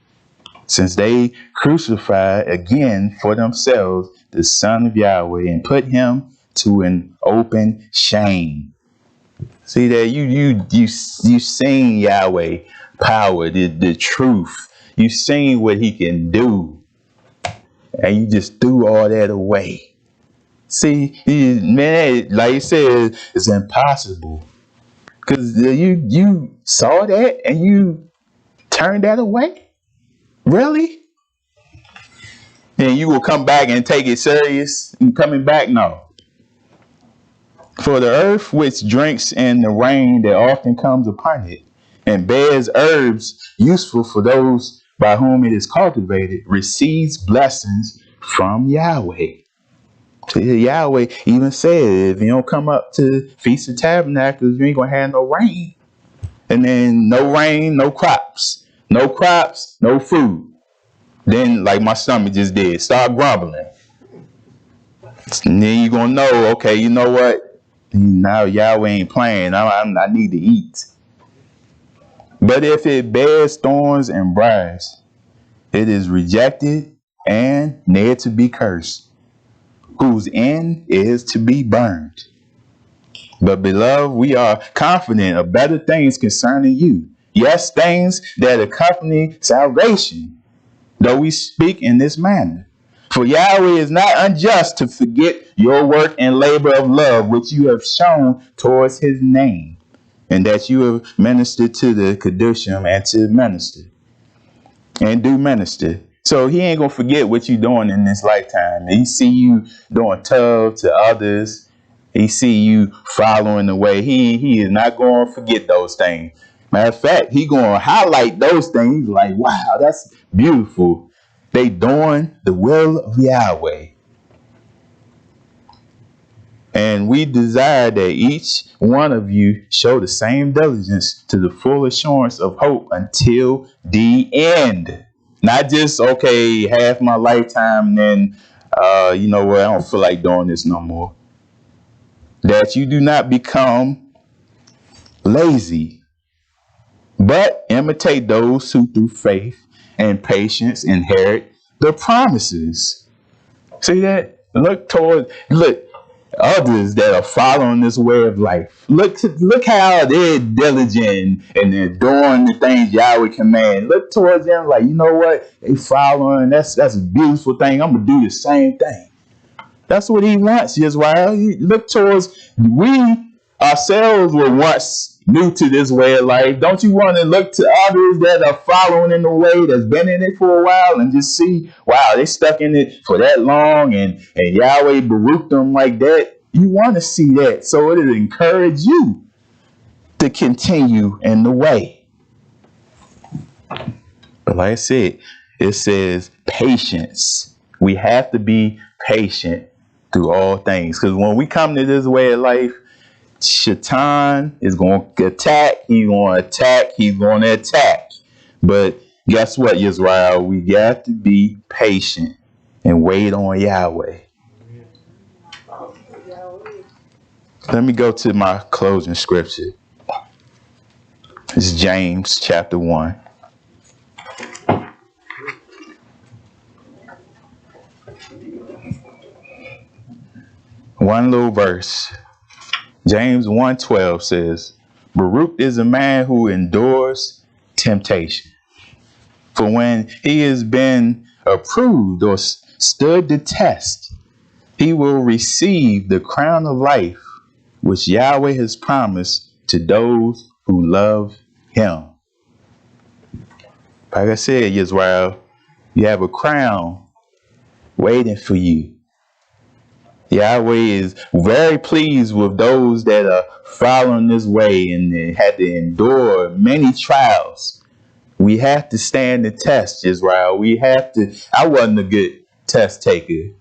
since they crucified again for themselves the Son of Yahweh and put him to an open shame." See that you seen Yahweh power, the truth. You seen what he can do, and you just threw all that away. See, man, like you said, it's impossible because you saw that and you turned that away. Really? And you will come back and take it serious and coming back? No. "For the earth which drinks in the rain that often comes upon it, and bears herbs useful for those by whom it is cultivated, receives blessings from Yahweh." So Yahweh even said, if you don't come up to Feast of Tabernacles, you ain't going to have no rain. And then no rain, no crops. No crops, no food. Then, like my stomach just did, start grumbling. And then you're going to know, okay, you know what? Now Yahweh ain't playing. I need to eat. "But if it bears thorns and briars, it is rejected and near to be cursed, whose end is to be burned. But beloved, we are confident of better things concerning you. Yes, things that accompany salvation, though we speak in this manner. For Yahweh is not unjust to forget your work and labor of love, which you have shown towards his name, and that you have ministered to the Kedushim and to minister, and do minister." So he ain't going to forget what you're doing in this lifetime. He see you doing tough to others. He see you following the way. He is not going to forget those things. Matter of fact, he going to highlight those things. Like, wow, that's beautiful. They doing the will of Yahweh. "And we desire that each one of you show the same diligence to the full assurance of hope until the end." Not just, okay, half my lifetime, then, you know what, I don't feel like doing this no more. "That you do not become lazy, but imitate those who through faith and patience inherit the promises." See that? Look others that are following this way of life. Look how they're diligent and they're doing the things Yahweh command. Look towards them like, you know what? They following. That's a beautiful thing. I'm gonna do the same thing. That's what he wants, Israel. Look towards, we ourselves were once new to this way of life. Don't you want to look to others that are following in the way, that's been in it for a while, and just see, wow, they stuck in it for that long, and Yahweh baruched them like that? You want to see that, so it'll encourage you to continue in the way. But like I said, it says patience. We have to be patient through all things. Because when we come to this way of life, Shaitan is going to attack. He's going to attack. He's going to attack. But guess what, Israel? We got to be patient and wait on Yahweh. Let me go to my closing scripture. It's James chapter 1. One little verse. James 1:12 says, Baruch is a man who endures temptation. For when he has been approved or stood the test, he will receive the crown of life, which Yahweh has promised to those who love him. Like I said, Israel, you have a crown waiting for you. Yahweh is very pleased with those that are following this way and they had to endure many trials. We have to stand the test, Israel. I wasn't a good test taker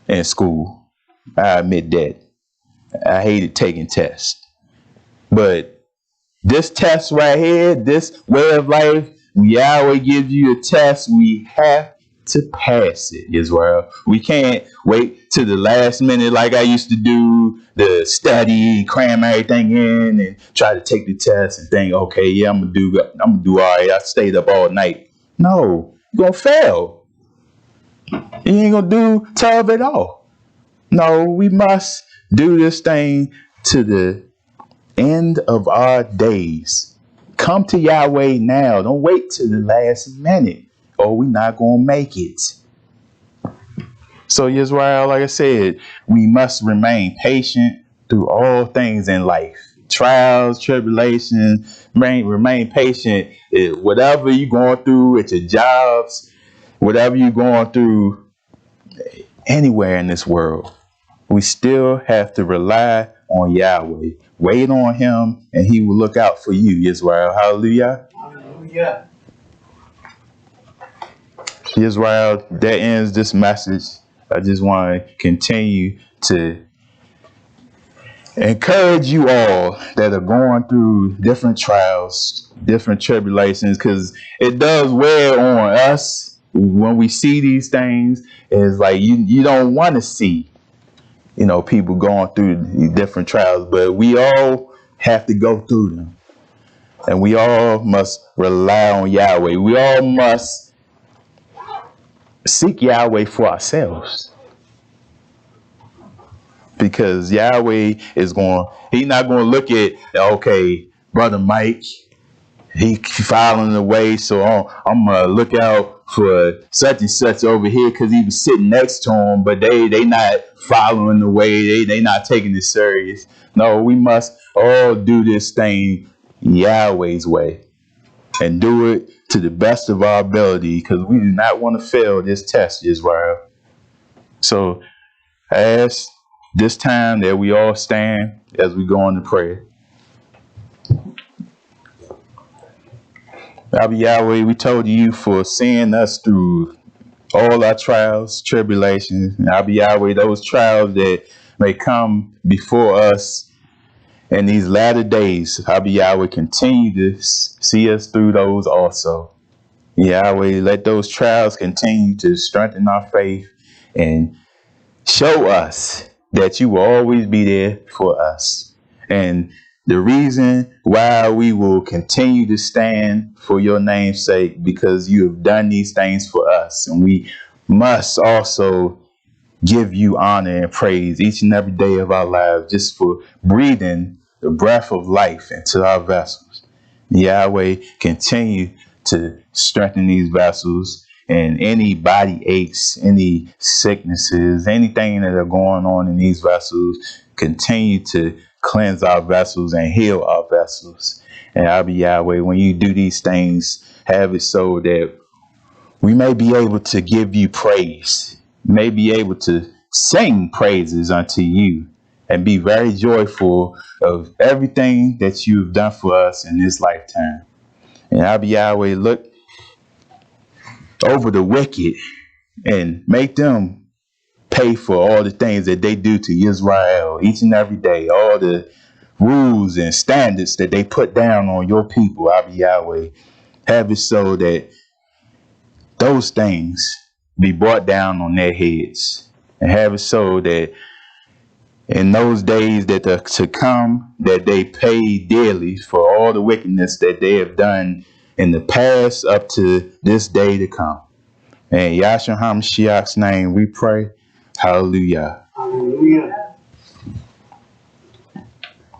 in school. I admit that. I hated taking tests. But this test right here, this way of life, Yahweh gives you a test. We have to pass it, Israel. We can't wait to the last minute like I used to do, the study, cram everything in, and try to take the test and think, okay, yeah, I'm gonna do all right. I stayed up all night. No, you're gonna fail. You ain't gonna do tough at all. No, we must do this thing to the end of our days. Come to Yahweh now. Don't wait till the last minute, or we're not going to make it. So, Israel, like I said, we must remain patient through all things in life. Trials, tribulations, remain patient. Whatever you're going through at your jobs, whatever you're going through anywhere in this world, we still have to rely on Yahweh. Wait on him, and he will look out for you, Israel. Hallelujah. Hallelujah. Israel, that ends this message. I just want to continue to encourage you all that are going through different trials, different tribulations, because it does wear on us when we see these things. It's like you don't want to see, people going through these different trials, but we all have to go through them. And we all must rely on Yahweh. We all must seek Yahweh for ourselves. Because Yahweh he's not going to look at, okay, Brother Mike, he following the way, so I'm going to look out for such and such over here because he was sitting next to him, but they not following the way, they not taking it serious. No, we must all do this thing Yahweh's way and do it to the best of our ability, because we do not want to fail this test, Israel. So I ask this time that we all stand as we go into prayer. Abba Yahweh, we told you for seeing us through all our trials, tribulations. And Abba Yahweh, those trials that may come before us in these latter days, Abba Yahweh, continue to see us through those also. Yahweh, let those trials continue to strengthen our faith and show us that you will always be there for us. And the reason why we will continue to stand for your name's sake, because you have done these things for us. And we must also give you honor and praise each and every day of our lives, just for breathing the breath of life into our vessels. Yahweh, continue to strengthen these vessels, and any body aches, any sicknesses, anything that are going on in these vessels, continue to cleanse our vessels and heal our vessels. And Abba Yahweh, when you do these things, have it so that we may be able to give you praise, may be able to sing praises unto you, and be very joyful of everything that you have done for us in this lifetime. And Abba Yahweh, look over the wicked and make them pay for all the things that they do to Israel each and every day, all the rules and standards that they put down on your people. Abba Yahweh, have it so that those things be brought down on their heads, and have it so that in those days that are to come, that they pay dearly for all the wickedness that they have done in the past up to this day to come. In Yahshua HaMashiach's name we pray. Hallelujah. Hallelujah.